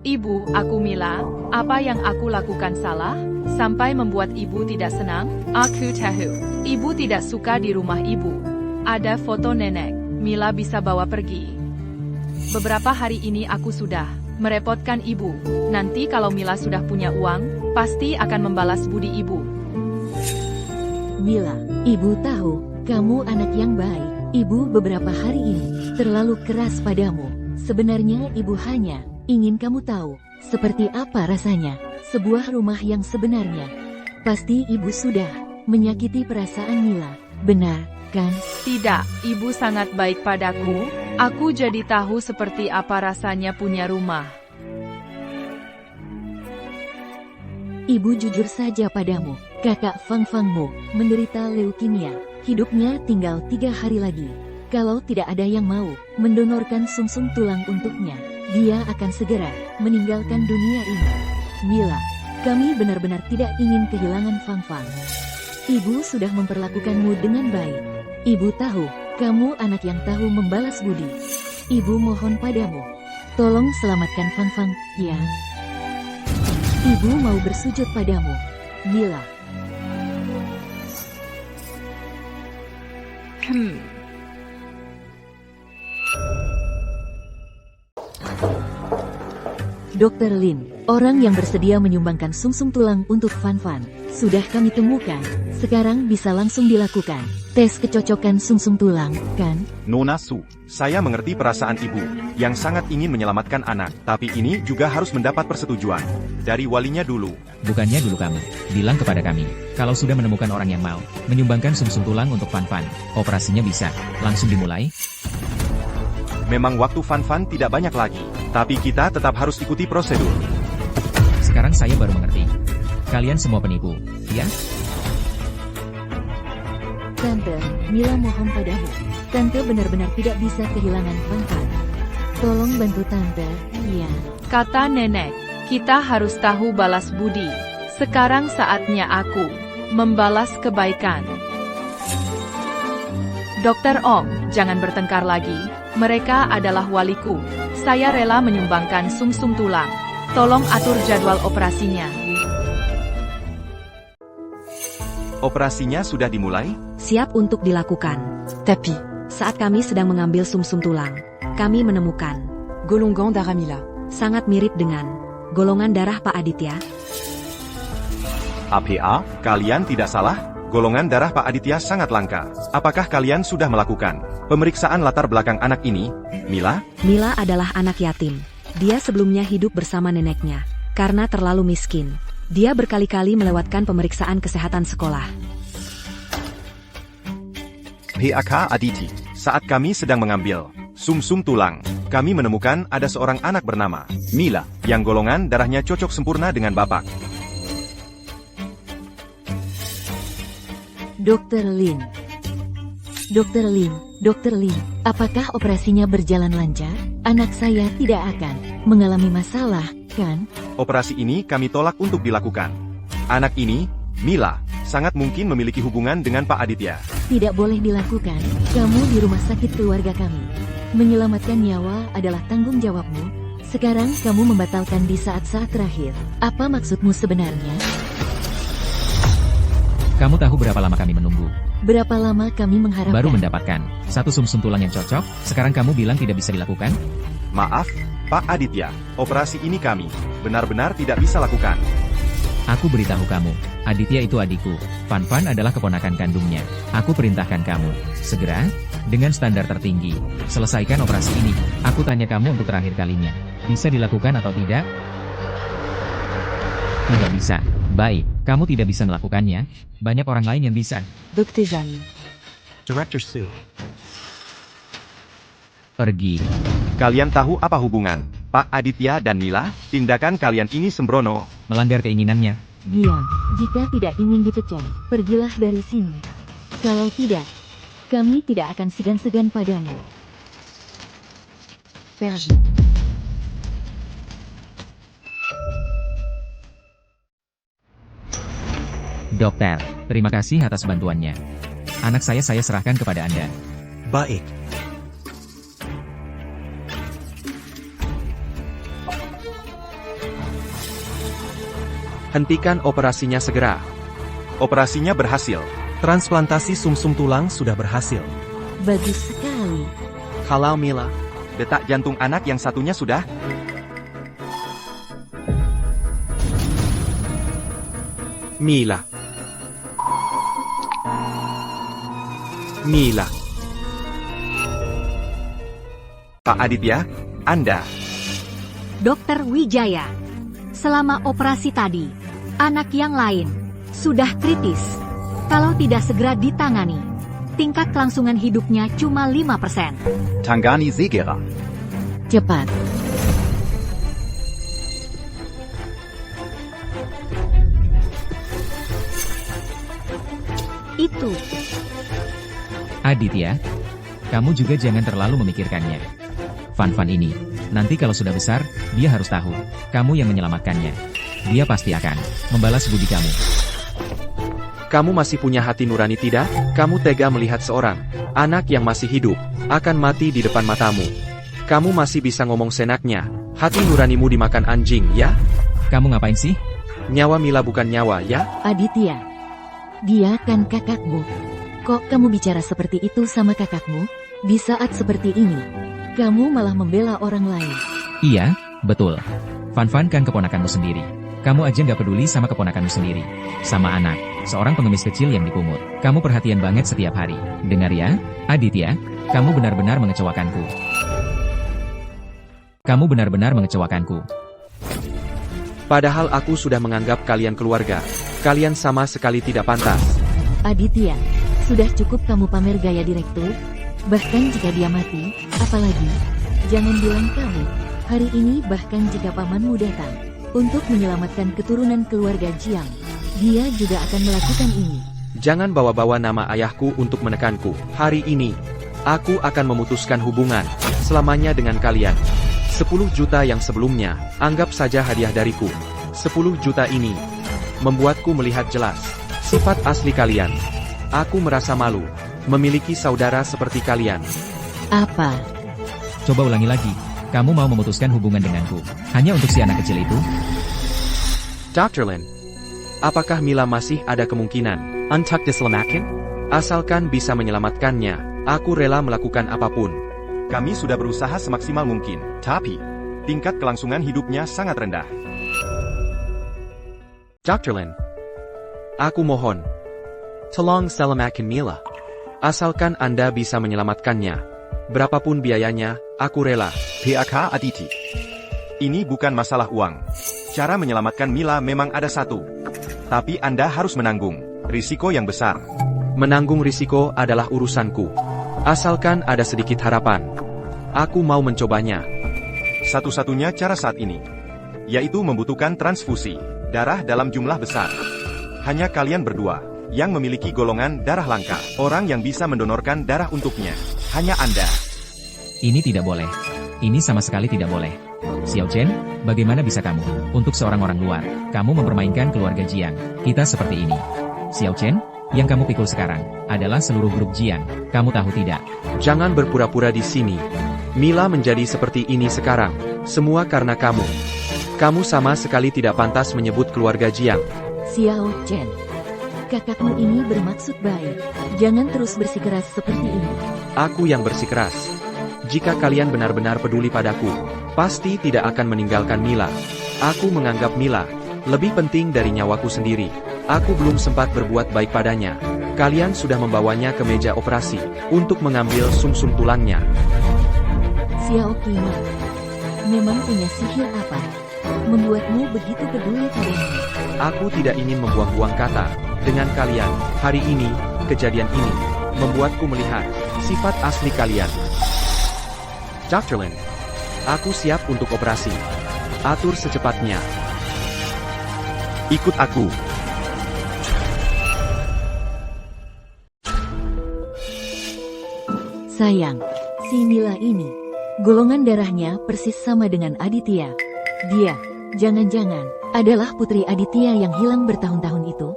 Ibu, aku Mila, apa yang aku lakukan salah? Sampai membuat ibu tidak senang? Aku tahu. Ibu tidak suka di rumah ibu. Ada foto nenek. Mila bisa bawa pergi. Beberapa hari ini aku sudah merepotkan ibu. Nanti kalau Mila sudah punya uang, pasti akan membalas budi ibu. Mila, ibu tahu, kamu anak yang baik. Ibu beberapa hari ini terlalu keras padamu. Sebenarnya ibu hanya ingin kamu tahu, seperti apa rasanya, sebuah rumah yang sebenarnya. Pasti ibu sudah menyakiti perasaan Mila, benar, kan? Tidak, ibu sangat baik padaku. Aku jadi tahu seperti apa rasanya punya rumah. Ibu jujur saja padamu, kakak Fangmu menderita leukemia. Hidupnya tinggal 3 hari lagi. Kalau tidak ada yang mau mendonorkan sumsum tulang untuknya, dia akan segera meninggalkan dunia ini. Mila, kami benar-benar tidak ingin kehilangan Fang. Ibu sudah memperlakukanmu dengan baik. Ibu tahu, kamu anak yang tahu membalas budi. Ibu mohon padamu, tolong selamatkan Fang, ya. Ibu mau bersujud padamu, Mila. Dr. Lin, orang yang bersedia menyumbangkan sumsum tulang untuk Fan, sudah kami temukan. Sekarang bisa langsung dilakukan. Tes kecocokan sumsum tulang, kan? Nona Su, saya mengerti perasaan ibu, yang sangat ingin menyelamatkan anak, tapi ini juga harus mendapat persetujuan dari walinya dulu. Bukannya dulu kamu bilang kepada kami, kalau sudah menemukan orang yang mau menyumbangkan sumsum tulang untuk Fan-Fan, operasinya bisa langsung dimulai? Memang waktu Fan-Fan tidak banyak lagi, tapi kita tetap harus ikuti prosedur. Sekarang saya baru mengerti. Kalian semua penipu, ya? Tante, Mila mohon padamu. Tante benar-benar tidak bisa kehilangan Fan-Fan. Tolong bantu Tante, ya. Kata nenek, kita harus tahu balas budi. Sekarang saatnya aku membalas kebaikan. Dr. Ong, jangan bertengkar lagi. Mereka adalah waliku. Saya rela menyumbangkan sumsum tulang. Tolong atur jadwal operasinya. Operasinya sudah dimulai? Siap untuk dilakukan. Tapi, saat kami sedang mengambil sumsum tulang, kami menemukan golongan darah Mila. Sangat mirip dengan golongan darah Pak Aditya. APA, kalian tidak salah? Golongan darah Pak Aditya sangat langka. Apakah kalian sudah melakukan pemeriksaan latar belakang anak ini, Mila? Mila adalah anak yatim. Dia sebelumnya hidup bersama neneknya. Karena terlalu miskin, dia berkali-kali melewatkan pemeriksaan kesehatan sekolah. PAK Aditi, saat kami sedang mengambil sumsum tulang, kami menemukan ada seorang anak bernama Mila, yang golongan darahnya cocok sempurna dengan Bapak. Dr. Lin. Dr. Lin, apakah operasinya berjalan lancar? Anak saya tidak akan mengalami masalah, kan? Operasi ini kami tolak untuk dilakukan. Anak ini, Mila, sangat mungkin memiliki hubungan dengan Pak Aditya. Tidak boleh dilakukan. Kamu di rumah sakit keluarga kami. Menyelamatkan nyawa adalah tanggung jawabmu. Sekarang kamu membatalkan di saat-saat terakhir. Apa maksudmu sebenarnya? Kamu tahu berapa lama kami menunggu? Berapa lama kami mengharapkan? Baru mendapatkan satu sumsum tulang yang cocok, sekarang kamu bilang tidak bisa dilakukan? Maaf, Pak Aditya, operasi ini kami benar-benar tidak bisa lakukan. Aku beritahu kamu, Aditya itu adikku, Fan-Fan adalah keponakan kandungnya. Aku perintahkan kamu, segera, dengan standar tertinggi, selesaikan operasi ini. Aku tanya kamu untuk terakhir kalinya, bisa dilakukan atau tidak? Tidak bisa. Baik, kamu tidak bisa melakukannya. Banyak orang lain yang bisa. Dr. Zhang. Director Su. Pergi. Kalian tahu apa hubungan Pak Aditya dan Mila? Tindakan kalian ini sembrono. Melanggar keinginannya. Diam. Jika tidak ingin dipecat, pergilah dari sini. Kalau tidak, kami tidak akan segan-segan padamu. Pergi. Dokter, terima kasih atas bantuannya. Anak saya serahkan kepada Anda. Baik. Hentikan operasinya segera. Operasinya berhasil. Transplantasi sumsum tulang sudah berhasil. Bagus sekali. Halau Mila. Detak jantung anak yang satunya sudah. Mila. Mila. Pak Aditya, Anda. Dokter Wijaya, selama operasi tadi, anak yang lain sudah kritis. Kalau tidak segera ditangani, tingkat kelangsungan hidupnya cuma 5%. Tangani segera. Cepat. Itu. Aditya, kamu juga jangan terlalu memikirkannya. Fan-Fan ini, nanti kalau sudah besar, dia harus tahu, kamu yang menyelamatkannya. Dia pasti akan membalas budi kamu. Kamu masih punya hati nurani tidak? Kamu tega melihat seorang anak yang masih hidup akan mati di depan matamu. Kamu masih bisa ngomong senaknya. Hati nuranimu dimakan anjing, ya? Kamu ngapain sih? Nyawa Mila bukan nyawa, ya? Aditya, dia kan kakakmu. Kok kamu bicara seperti itu sama kakakmu? Di saat seperti ini, kamu malah membela orang lain. Iya, betul. Fan-Fan kan keponakanmu sendiri. Kamu aja nggak peduli sama keponakanmu sendiri. Sama anak, seorang pengemis kecil yang dipungut. Kamu perhatian banget setiap hari. Dengar ya, Aditya, kamu benar-benar mengecewakanku. Kamu benar-benar mengecewakanku. Padahal aku sudah menganggap kalian keluarga. Kalian sama sekali tidak pantas. Aditya, sudah cukup kamu pamer gaya direktur? Bahkan jika dia mati, apalagi? Jangan bilang kamu. Hari ini bahkan jika pamanmu datang untuk menyelamatkan keturunan keluarga Jiang, dia juga akan melakukan ini. Jangan bawa-bawa nama ayahku untuk menekanku. Hari ini, aku akan memutuskan hubungan selamanya dengan kalian. 10 juta yang sebelumnya, anggap saja hadiah dariku. 10 juta ini membuatku melihat jelas sifat asli kalian. Aku merasa malu memiliki saudara seperti kalian. Apa? Coba ulangi lagi. Kamu mau memutuskan hubungan denganku hanya untuk si anak kecil itu? Dr. Lin, apakah Mila masih ada kemungkinan untuk diselamatkan? Asalkan bisa menyelamatkannya, aku rela melakukan apapun. Kami sudah berusaha semaksimal mungkin, tapi tingkat kelangsungan hidupnya sangat rendah. Dr. Lin, aku mohon, tolong selamatkan Mila. Asalkan Anda bisa menyelamatkannya. Berapapun biayanya, aku rela. PAK Aditi. Ini bukan masalah uang. Cara menyelamatkan Mila memang ada satu. Tapi Anda harus menanggung risiko yang besar. Menanggung risiko adalah urusanku. Asalkan ada sedikit harapan. Aku mau mencobanya. Satu-satunya cara saat ini, yaitu membutuhkan transfusi darah dalam jumlah besar. Hanya kalian berdua yang memiliki golongan darah langka. Orang yang bisa mendonorkan darah untuknya hanya Anda. Ini tidak boleh. Ini sama sekali tidak boleh. Xiao Chen, bagaimana bisa kamu? Untuk seorang orang luar, kamu mempermainkan keluarga Jiang. Kita seperti ini. Xiao Chen, yang kamu pikul sekarang adalah seluruh grup Jiang. Kamu tahu tidak? Jangan berpura-pura di sini. Mila menjadi seperti ini sekarang. Semua karena kamu. Kamu sama sekali tidak pantas menyebut keluarga Jiang. Xiao Chen, kakakmu ini bermaksud baik. Jangan terus bersikeras seperti ini. Aku yang bersikeras. Jika kalian benar-benar peduli padaku, pasti tidak akan meninggalkan Mila. Aku menganggap Mila lebih penting dari nyawaku sendiri. Aku belum sempat berbuat baik padanya. Kalian sudah membawanya ke meja operasi untuk mengambil sumsum tulangnya. Xiao Qima, memang punya sihir apa? Membuatmu begitu peduli padanya. Aku tidak ingin membuang-buang kata dengan kalian. Hari ini, kejadian ini membuatku melihat sifat asli kalian. Dr. Lin, aku siap untuk operasi. Atur secepatnya. Ikut aku. Sayang, si Mila ini, golongan darahnya persis sama dengan Aditya. Dia, jangan-jangan, adalah putri Aditya yang hilang bertahun-tahun itu?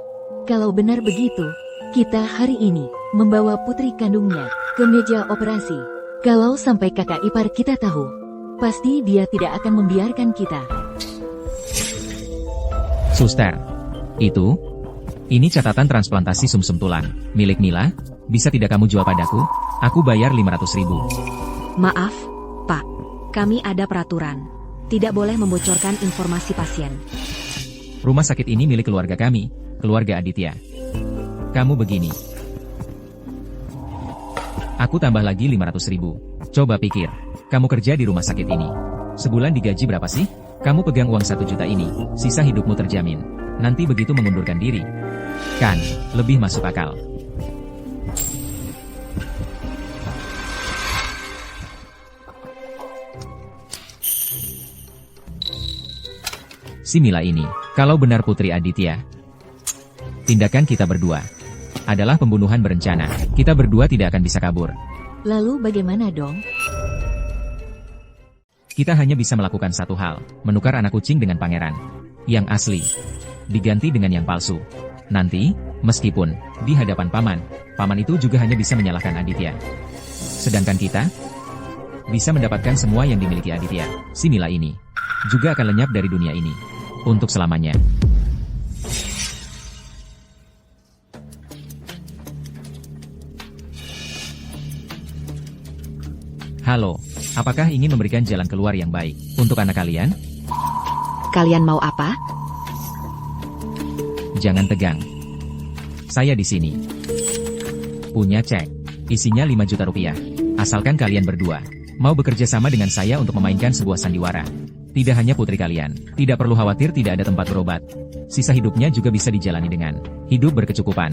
Kalau benar begitu, kita hari ini membawa putri kandungnya ke meja operasi. Kalau sampai kakak ipar kita tahu, pasti dia tidak akan membiarkan kita. Suster, ini catatan transplantasi sumsum tulang milik Mila. Bisa tidak kamu jual padaku? Aku bayar 500.000. Maaf, Pak. Kami ada peraturan. Tidak boleh membocorkan informasi pasien. Rumah sakit ini milik keluarga kami, keluarga Aditya. Kamu begini. Aku tambah lagi 500.000. Coba pikir, kamu kerja di rumah sakit ini. Sebulan digaji berapa sih? Kamu pegang uang 1 juta ini, sisa hidupmu terjamin. Nanti begitu mengundurkan diri. Kan, lebih masuk akal. Si Mila ini, kalau benar putri Aditya, tindakan kita berdua adalah pembunuhan berencana. Kita berdua tidak akan bisa kabur. Lalu bagaimana dong? Kita hanya bisa melakukan satu hal, menukar anak kucing dengan pangeran. Yang asli, diganti dengan yang palsu. Nanti, meskipun di hadapan paman itu juga hanya bisa menyalahkan Aditya. Sedangkan kita, bisa mendapatkan semua yang dimiliki Aditya. Si Mila ini, juga akan lenyap dari dunia ini. Untuk selamanya. Halo, apakah ingin memberikan jalan keluar yang baik untuk anak kalian? Kalian mau apa? Jangan tegang. Saya di sini. Punya cek. Isinya 5 juta rupiah. Asalkan kalian berdua mau bekerja sama dengan saya untuk memainkan sebuah sandiwara. Tidak hanya putri kalian, tidak perlu khawatir tidak ada tempat berobat. Sisa hidupnya juga bisa dijalani dengan hidup berkecukupan.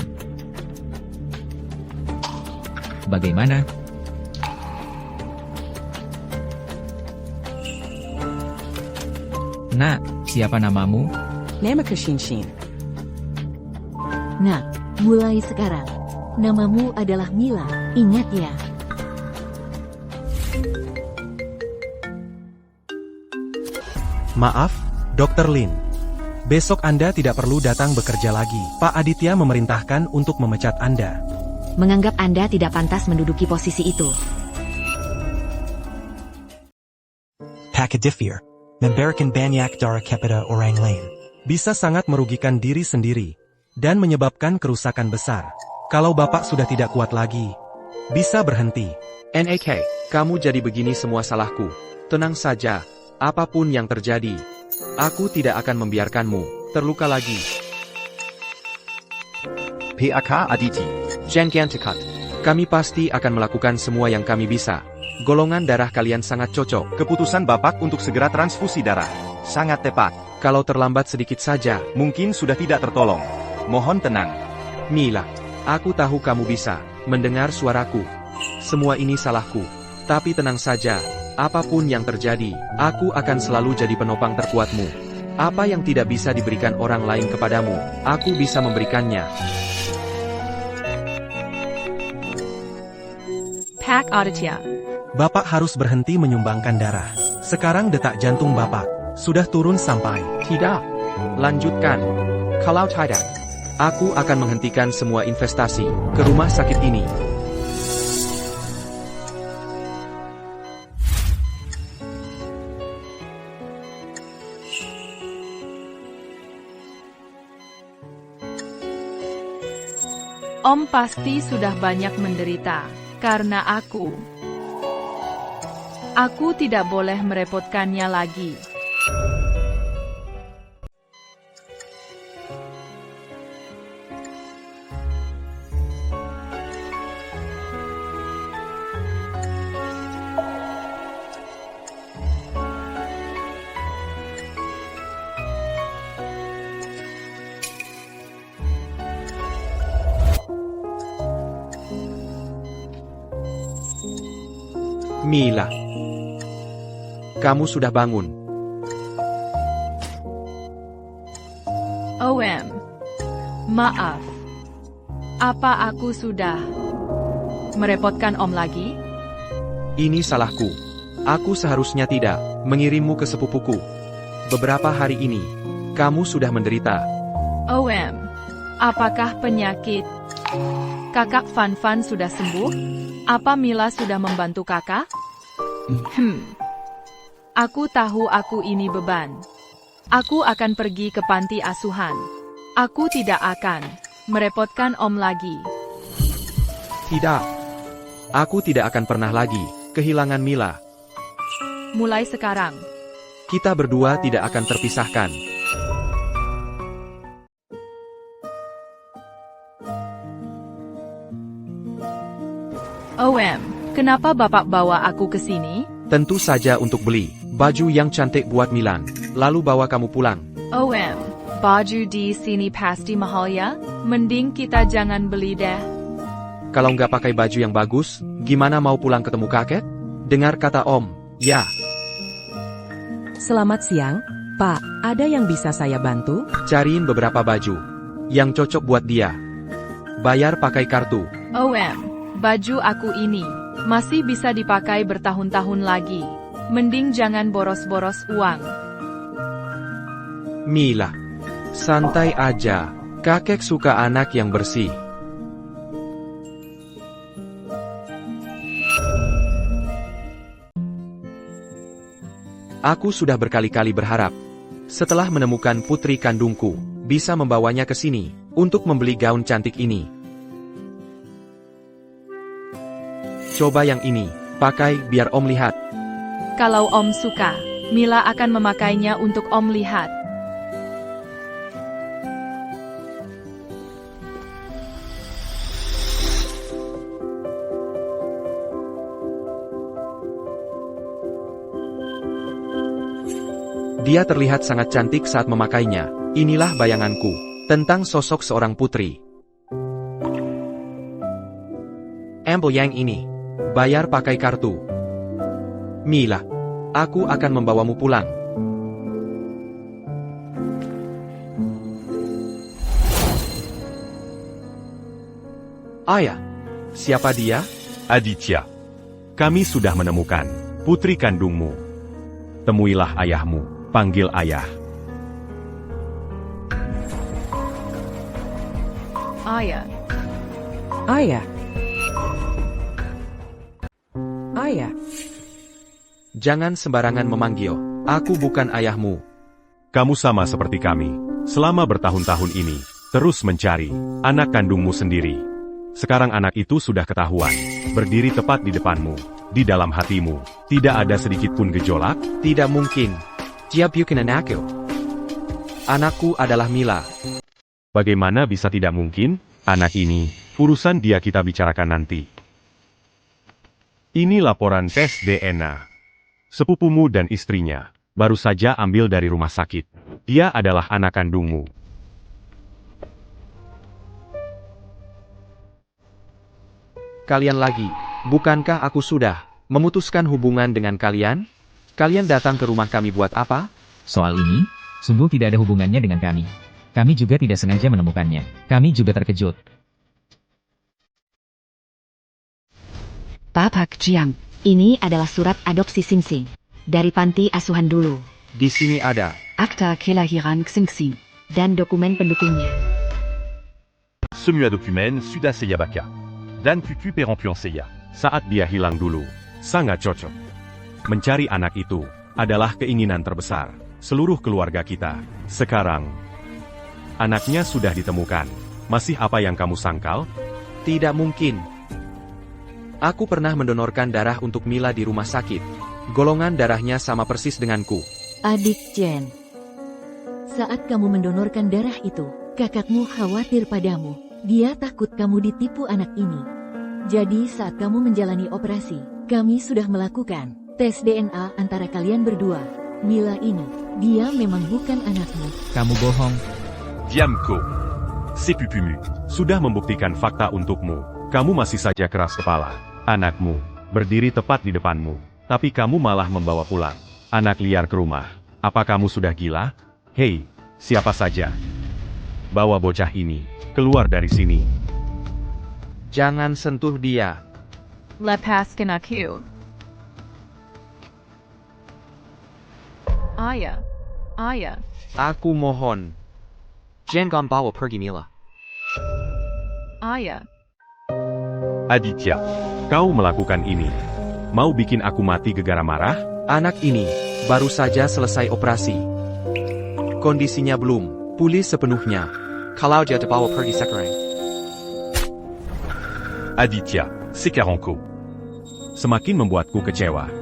Bagaimana? Nak, siapa namamu? Namaku Shinshin. Nak, mulai sekarang, namamu adalah Mila, ingat ya. Maaf, Dr. Lin. Besok Anda tidak perlu datang bekerja lagi. Pak Aditya memerintahkan untuk memecat Anda. Menganggap Anda tidak pantas menduduki posisi itu. Pakadifir. Memberikan banyak darah kepada orang lain. Bisa sangat merugikan diri sendiri dan menyebabkan kerusakan besar. Kalau Bapak sudah tidak kuat lagi, bisa berhenti. NAK, kamu jadi begini semua salahku. Tenang saja, apapun yang terjadi, aku tidak akan membiarkanmu terluka lagi. PAK Aditi. Jangan tekat. Kami pasti akan melakukan semua yang kami bisa. Golongan darah kalian sangat cocok. Keputusan Bapak untuk segera transfusi darah sangat tepat. Kalau terlambat sedikit saja, Mungkin sudah tidak tertolong. Mohon tenang. Mila, aku tahu kamu bisa mendengar suaraku. Semua ini salahku. Tapi tenang saja, apapun yang terjadi, aku akan selalu jadi penopang terkuatmu. Apa yang tidak bisa diberikan orang lain kepadamu, aku bisa memberikannya. Pak Aditya. Bapak harus berhenti menyumbangkan darah. Sekarang detak jantung Bapak sudah turun sampai. Tidak. Lanjutkan. Kalau tidak, aku akan menghentikan semua investasi ke rumah sakit ini. Om pasti sudah banyak menderita karena aku. Aku tidak boleh merepotkannya lagi. Mila, kamu sudah bangun. OM. Maaf. Apa aku sudah merepotkan Om lagi? Ini salahku. Aku seharusnya tidak mengirimmu ke sepupuku. Beberapa hari ini, kamu sudah menderita. OM. Apakah penyakit kakak Fan sudah sembuh? Apa Mila sudah membantu kakak? Aku tahu aku ini beban. Aku akan pergi ke panti asuhan. Aku tidak akan merepotkan Om lagi. Tidak. Aku tidak akan pernah lagi kehilangan Mila. Mulai sekarang, Kita berdua tidak akan terpisahkan. OM, kenapa Bapak bawa aku ke sini? Tentu saja untuk beli baju yang cantik buat Milan, lalu bawa kamu pulang. OM, baju di sini pasti mahal ya? Mending kita jangan beli deh. Kalau nggak pakai baju yang bagus, gimana mau pulang ketemu kakek? Dengar kata Om, ya. Selamat siang, Pak. Ada yang bisa saya bantu? Cariin beberapa baju yang cocok buat dia. Bayar pakai kartu. OM, baju aku ini masih bisa dipakai bertahun-tahun lagi. Mending jangan boros-boros uang. Mila, santai aja. Kakek suka anak yang bersih. Aku sudah berkali-kali berharap, setelah menemukan putri kandungku, bisa membawanya ke sini, untuk membeli gaun cantik ini. Coba yang ini, pakai biar Om lihat. Kalau Om suka, Mila akan memakainya untuk Om lihat. Dia terlihat sangat cantik saat memakainya. Inilah bayanganku tentang sosok seorang putri. Ambil yang ini. Bayar pakai kartu. Mila, aku akan membawamu pulang. Ayah, siapa dia? Aditya, kami sudah menemukan putri kandungmu. Temuilah ayahmu, panggil ayah. Ayah. Ayah. Ayah. Jangan sembarangan memanggil. Aku bukan ayahmu. Kamu sama seperti kami. Selama bertahun-tahun ini, terus mencari anak kandungmu sendiri. Sekarang anak itu sudah ketahuan, berdiri tepat di depanmu, di dalam hatimu. Tidak ada sedikit pun gejolak? Tidak mungkin. Dia bukan anakku. Anakku adalah Mila. Bagaimana bisa tidak mungkin? Anak ini, urusan dia kita bicarakan nanti. Ini laporan tes DNA. Sepupumu dan istrinya, baru saja ambil dari rumah sakit. Dia adalah anak kandungmu. Kalian lagi, bukankah aku sudah memutuskan hubungan dengan kalian? Kalian datang ke rumah kami buat apa? Soal ini, sungguh tidak ada hubungannya dengan kami. Kami juga tidak sengaja menemukannya. Kami juga terkejut. Pak Jiang, ini adalah surat adopsi Xingxing. Dari panti asuhan dulu. Di sini ada Akta kelahiran Xingxing. Dan dokumen pendukungnya. Semua dokumen sudah saya baca. Dan cucu perempuan saya. Saat dia hilang dulu, sangat cocok. Mencari anak itu adalah keinginan terbesar seluruh keluarga kita. Sekarang, anaknya sudah ditemukan. Masih apa yang kamu sangkal? Tidak mungkin. Aku pernah mendonorkan darah untuk Mila di rumah sakit. Golongan darahnya sama persis denganku. Adik Jen, saat kamu mendonorkan darah itu, kakakmu khawatir padamu. Dia takut kamu ditipu anak ini. Jadi saat kamu menjalani operasi, kami sudah melakukan tes DNA antara kalian berdua. Mila ini, dia memang bukan anakmu. Kamu bohong. Diamku. Si pupumu sudah membuktikan fakta untukmu. Kamu masih saja keras kepala. Anakmu berdiri tepat di depanmu, tapi kamu malah membawa pulang anak liar ke rumah. Apa kamu sudah gila? Hei, siapa saja? Bawa bocah ini keluar dari sini. Jangan sentuh dia. Lepaskan aku. Ayah. Ayah. Aku mohon. Jangan bawa pergi Mila. Ayah. Aditya, kau melakukan ini. Mau bikin aku mati gegara marah? Anak ini baru saja selesai operasi. Kondisinya belum pulih sepenuhnya. Kalau dia dibawa pergi sekarang. Aditya, sekarangku. Semakin membuatku kecewa.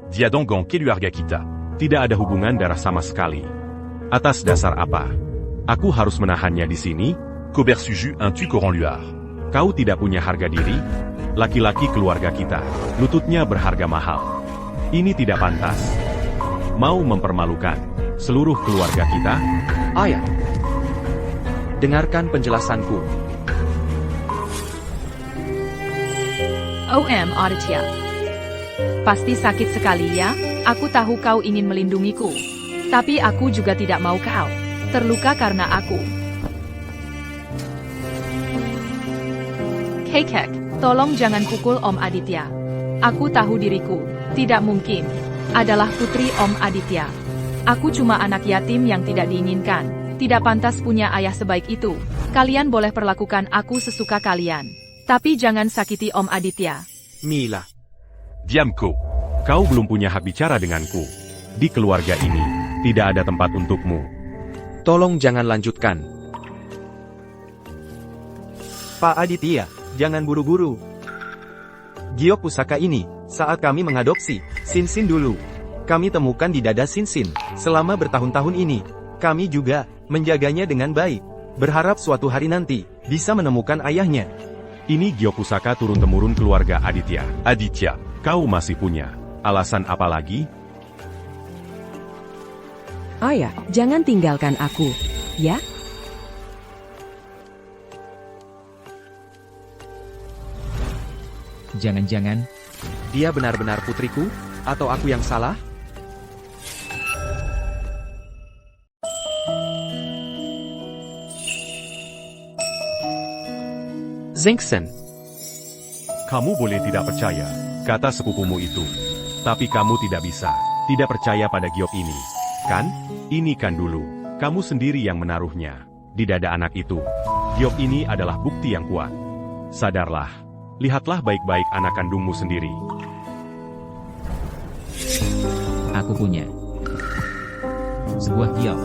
Dia dongong keluarga kita. Tidak ada hubungan darah sama sekali. Atas dasar apa? Aku harus menahannya di sini? Kobersuju un tu coran luar. Kau tidak punya harga diri? Laki-laki keluarga kita, lututnya berharga mahal. Ini tidak pantas. Mau mempermalukan seluruh keluarga kita? Ayah, dengarkan penjelasanku. OM Aditya. Pasti sakit sekali ya, aku tahu kau ingin melindungiku. Tapi aku juga tidak mau kau terluka karena aku. Kekek, tolong jangan pukul Om Aditya. Aku tahu diriku, tidak mungkin, adalah putri Om Aditya. Aku cuma anak yatim yang tidak diinginkan, tidak pantas punya ayah sebaik itu. Kalian boleh perlakukan aku sesuka kalian. Tapi jangan sakiti Om Aditya. Mila. Diamku. Kau belum punya hak bicara denganku. Di keluarga ini, tidak ada tempat untukmu. Tolong jangan lanjutkan. Pak Aditya, jangan buru-buru. Giok pusaka ini, saat kami mengadopsi Xingxing dulu. Kami temukan di dada Xingxing. Selama bertahun-tahun ini, kami juga menjaganya dengan baik. Berharap suatu hari nanti, bisa menemukan ayahnya. Ini giok pusaka turun-temurun keluarga Aditya. Aditya, kau masih punya alasan apa lagi? Ayah, jangan tinggalkan aku, ya? Jangan-jangan, Dia benar-benar putriku? Atau aku yang salah? Zengsen, Kamu boleh tidak percaya, kata sepupumu itu. Tapi kamu tidak bisa, tidak percaya pada giok ini. Kan? Ini kan dulu, kamu sendiri yang menaruhnya di dada anak itu. Giok ini adalah bukti yang kuat. Sadarlah, lihatlah baik-baik anak kandungmu sendiri. aku punya sebuah giok.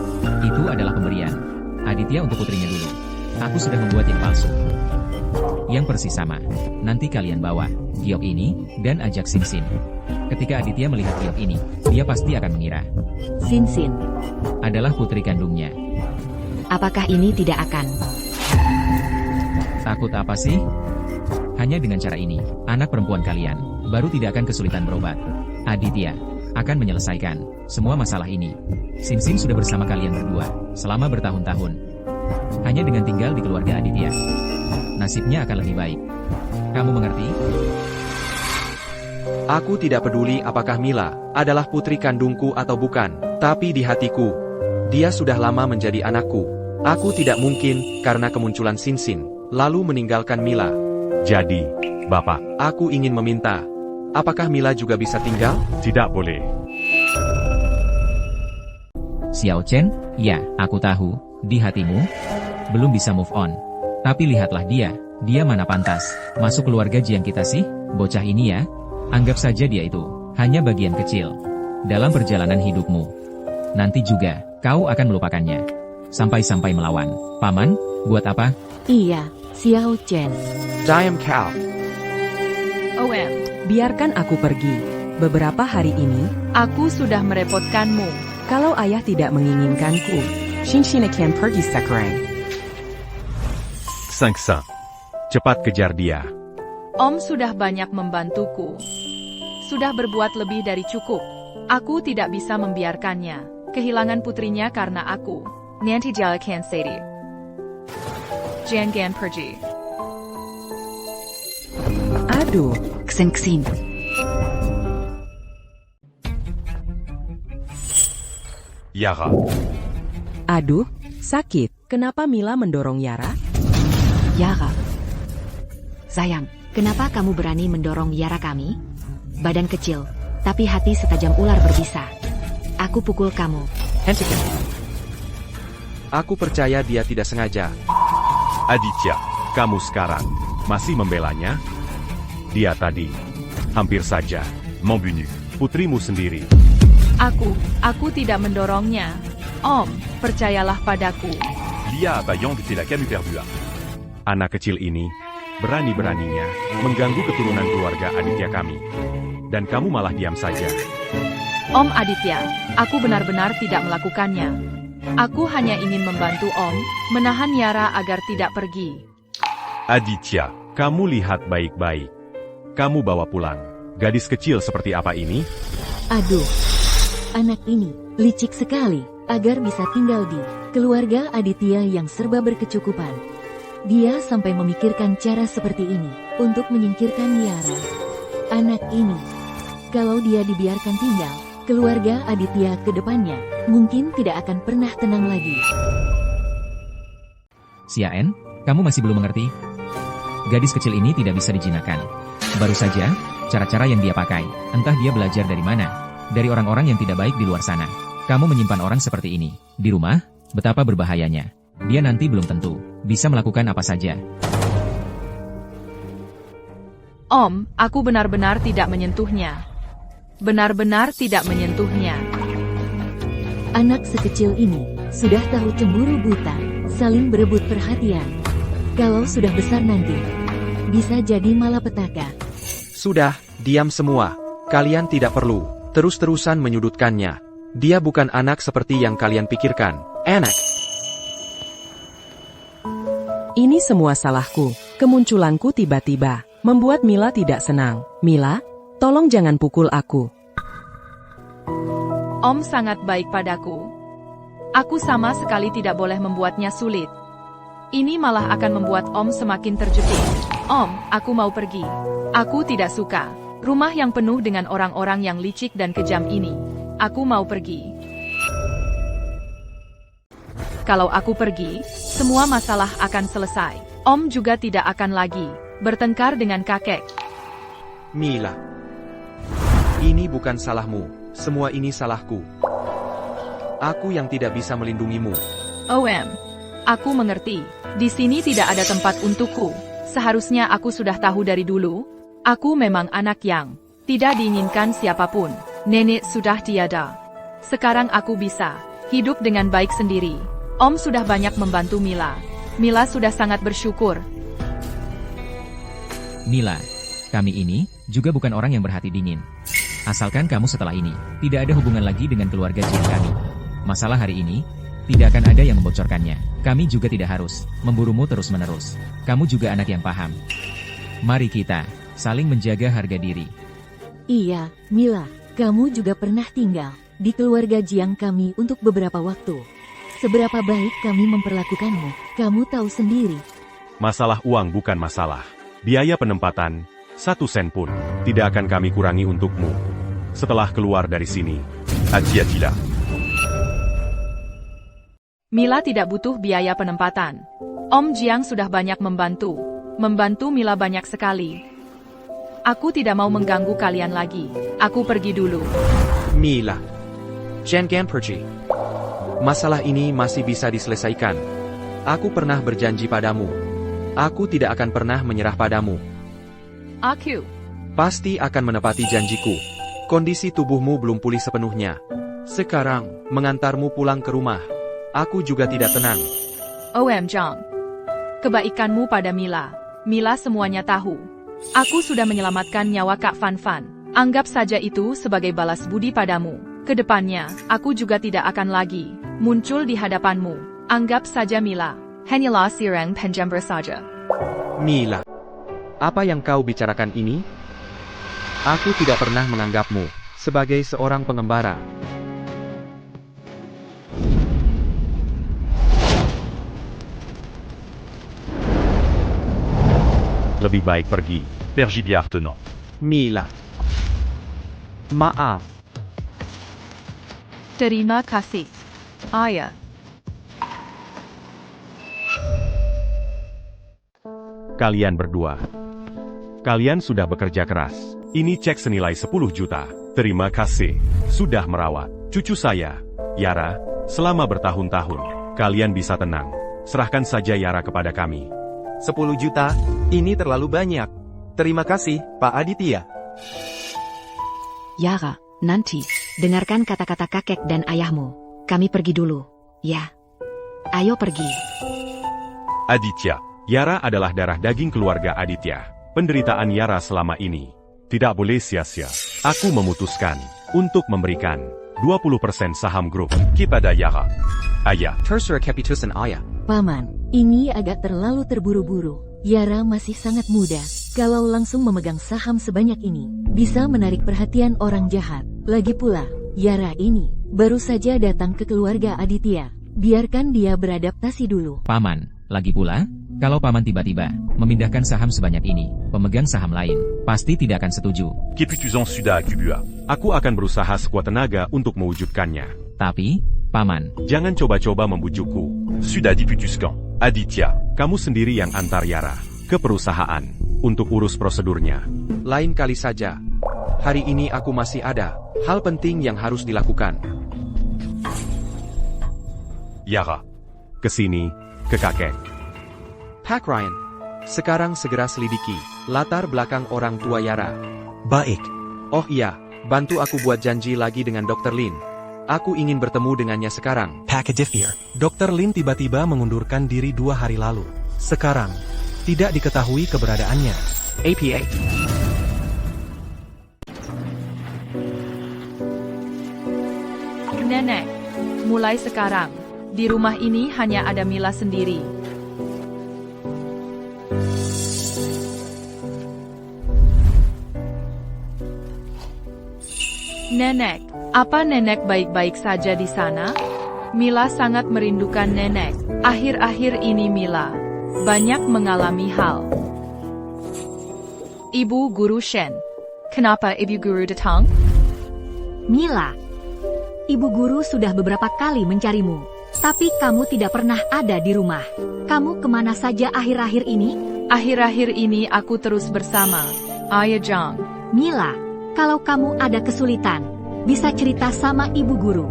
Itu adalah pemberian Aditya untuk putrinya dulu. Aku sudah membuat yang palsu, yang persis sama. Nanti kalian bawa giok ini dan ajak Sinsin. Ketika Aditya melihat giok ini, dia pasti akan mengira Sinsin adalah putri kandungnya. apakah ini tidak akan? Takut apa sih? Hanya dengan cara ini, anak perempuan kalian baru tidak akan kesulitan berobat. Aditya akan menyelesaikan semua masalah ini. Sinsin sudah bersama kalian berdua selama bertahun-tahun. Hanya dengan tinggal di keluarga Aditya, nasibnya akan lebih baik. Kamu mengerti? Aku tidak peduli apakah Mila adalah putri kandungku atau bukan, tapi di hatiku, dia sudah lama menjadi anakku. Aku tidak mungkin, karena kemunculan Sinsin, lalu meninggalkan Mila. Jadi, Bapak, Aku ingin meminta, apakah Mila juga bisa tinggal? tidak boleh. Xiao Chen, ya, aku tahu, di hatimu belum bisa move on. Tapi lihatlah dia mana pantas masuk keluarga Jiang kita sih, bocah ini ya. Anggap saja dia itu hanya bagian kecil dalam perjalanan hidupmu. Nanti juga kau akan melupakannya. Sampai-sampai melawan. Paman, buat apa? Iya, Xiao Chen. Diam kau. OM, Biarkan aku pergi. Beberapa hari ini, aku sudah merepotkanmu. kalau ayah tidak menginginkanku, Shinshina akan pergi sekarang. Sangsa. Cepat kejar dia. Om sudah banyak membantuku. Sudah berbuat lebih dari cukup. Aku tidak bisa membiarkannya kehilangan putrinya karena aku. Nanti jalakan sendiri. Jangan pergi. Aduh, Ksen-ksen. Yara. aduh, sakit. Kenapa Mila mendorong Yara? Yara. Sayang, kenapa kamu berani mendorong Yara kami? Badan kecil, tapi hati setajam ular berbisa. Aku pukul kamu. Hentikan. Aku percaya dia tidak sengaja. Aditya, kamu sekarang masih membelanya? Dia tadi hampir saja membunuh putrimu sendiri. Aku tidak mendorongnya. Om, percayalah padaku. Lia Abayang était la Camus perdue. Anak kecil ini berani-beraninya mengganggu keturunan keluarga Aditya kami. Dan kamu malah diam saja. Om Aditya, aku benar-benar tidak melakukannya. Aku hanya ingin membantu Om menahan Yara agar tidak pergi. Aditya, kamu lihat baik-baik. Kamu bawa pulang gadis kecil seperti apa ini? Aduh, anak ini licik sekali agar bisa tinggal di keluarga Aditya yang serba berkecukupan. Dia sampai memikirkan cara seperti ini untuk menyingkirkan Yara. Anak ini, kalau dia dibiarkan tinggal, keluarga Aditya ke depannya mungkin tidak akan pernah tenang lagi. Xiaen, kamu masih belum mengerti? Gadis kecil ini tidak bisa dijinakkan. Baru saja, cara-cara yang dia pakai, entah dia belajar dari mana. Dari orang-orang yang tidak baik di luar sana. Kamu menyimpan orang seperti ini di rumah, betapa berbahayanya. Dia nanti belum tentu bisa melakukan apa saja. Om, aku benar-benar tidak menyentuhnya. Benar-benar tidak menyentuhnya. Anak sekecil ini sudah tahu cemburu buta, saling berebut perhatian. Kalau sudah besar nanti, bisa jadi malapetaka. Sudah, diam semua. Kalian tidak perlu terus-terusan menyudutkannya. Dia bukan anak seperti yang kalian pikirkan. Enak. Ini semua salahku. Kemunculanku tiba-tiba membuat Mila tidak senang. Mila, tolong jangan pukul aku. Om sangat baik padaku. Aku sama sekali tidak boleh membuatnya sulit. Ini malah akan membuat Om semakin terjepit. Om, aku mau pergi. Aku tidak suka rumah yang penuh dengan orang-orang yang licik dan kejam ini. Aku mau pergi. Kalau aku pergi, semua masalah akan selesai. Om juga tidak akan lagi bertengkar dengan kakek. Mila. Ini bukan salahmu. Semua ini salahku. Aku yang tidak bisa melindungimu. OM. Aku mengerti. Di sini tidak ada tempat untukku. Seharusnya aku sudah tahu dari dulu. Aku memang anak yang tidak diinginkan siapapun. Nenek sudah tiada. Sekarang aku bisa hidup dengan baik sendiri. Om sudah banyak membantu Mila. Mila sudah sangat bersyukur. Mila, kami ini juga bukan orang yang berhati dingin. Asalkan kamu setelah ini tidak ada hubungan lagi dengan keluarga Jiang kami. Masalah hari ini tidak akan ada yang membocorkannya. Kami juga tidak harus memburumu terus-menerus. Kamu juga anak yang paham. Mari kita saling menjaga harga diri. Iya, Mila, kamu juga pernah tinggal di keluarga Jiang kami untuk beberapa waktu. Seberapa baik kami memperlakukanmu, kamu tahu sendiri. Masalah uang bukan masalah. Biaya penempatan, 1 sen pun tidak akan kami kurangi untukmu. Setelah keluar dari sini, hati-hatilah. Mila tidak butuh biaya penempatan. Om Jiang sudah banyak membantu. Membantu Mila banyak sekali. Aku tidak mau mengganggu kalian lagi. Aku pergi dulu. Mila. Jangan pergi. Masalah ini masih bisa diselesaikan. Aku pernah berjanji padamu. Aku tidak akan pernah menyerah padamu. Aku pasti akan menepati janjiku. Kondisi tubuhmu belum pulih sepenuhnya. Sekarang, mengantarmu pulang ke rumah. Aku juga tidak tenang. OM Jang. Kebaikanmu pada Mila. Mila semuanya tahu. Aku sudah menyelamatkan nyawa Kak Fan Fan. Anggap saja itu sebagai balas budi padamu. Kedepannya, aku juga tidak akan lagi muncul di hadapanmu. Anggap saja Mila hanyalah seorang penjamber saja. Mila. Apa yang kau bicarakan ini? Aku tidak pernah menganggapmu sebagai seorang pengembara. Lebih baik pergi. Pergibiar tenant. Mila. Maaf. Terima kasih, Ayah. Kalian berdua. Kalian sudah bekerja keras. Ini cek senilai 10 juta. Terima kasih. Sudah merawat cucu saya, Yara, selama bertahun-tahun. Kalian bisa tenang. Serahkan saja Yara kepada kami. 10 juta? Ini terlalu banyak. Terima kasih, Pak Aditya. Yara, nanti, dengarkan kata-kata kakek dan ayahmu. Kami pergi dulu, ya. Ayo pergi. Aditya. Yara adalah darah daging keluarga Aditya. Penderitaan Yara selama ini tidak boleh sia-sia. Aku memutuskan untuk memberikan 20% saham grup kepada Yara. Ayah. Terserah keputusan ayah. Paman, ini agak terlalu terburu-buru. Yara masih sangat muda. Kalau langsung memegang saham sebanyak ini, bisa menarik perhatian orang jahat. Lagi pula, Yara ini baru saja datang ke keluarga Aditya. Biarkan dia beradaptasi dulu. Paman, lagi pula, kalau paman tiba-tiba memindahkan saham sebanyak ini, pemegang saham lain pasti tidak akan setuju. Keputusan sudah kubua. Aku akan berusaha sekuat tenaga untuk mewujudkannya. Tapi, paman, jangan coba-coba membujukku. Sudah diputuskan. Aditya, kamu sendiri yang antar Yara ke perusahaan untuk urus prosedurnya. Lain kali saja. Hari ini aku masih ada hal penting yang harus dilakukan. Yara, ke sini, ke kakek. Pak Ryan, sekarang segera selidiki latar belakang orang tua Yara. Baik. Oh iya, bantu aku buat janji lagi dengan Dr. Lin. Aku ingin bertemu dengannya sekarang. Pak Aditya. Dr. Lin tiba-tiba mengundurkan diri 2 hari lalu. Sekarang, tidak diketahui keberadaannya. APA. Nenek, mulai sekarang, di rumah ini hanya ada Mila sendiri. Nenek, apa nenek baik-baik saja di sana? Mila sangat merindukan nenek. Akhir-akhir ini Mila banyak mengalami hal. Ibu Guru Shen. Kenapa Ibu Guru datang? Mila, Ibu Guru sudah beberapa kali mencarimu, tapi kamu tidak pernah ada di rumah. Kamu kemana saja akhir-akhir ini? Akhir-akhir ini aku terus bersama Ayah Zhang. Mila, kalau kamu ada kesulitan, bisa cerita sama Ibu Guru.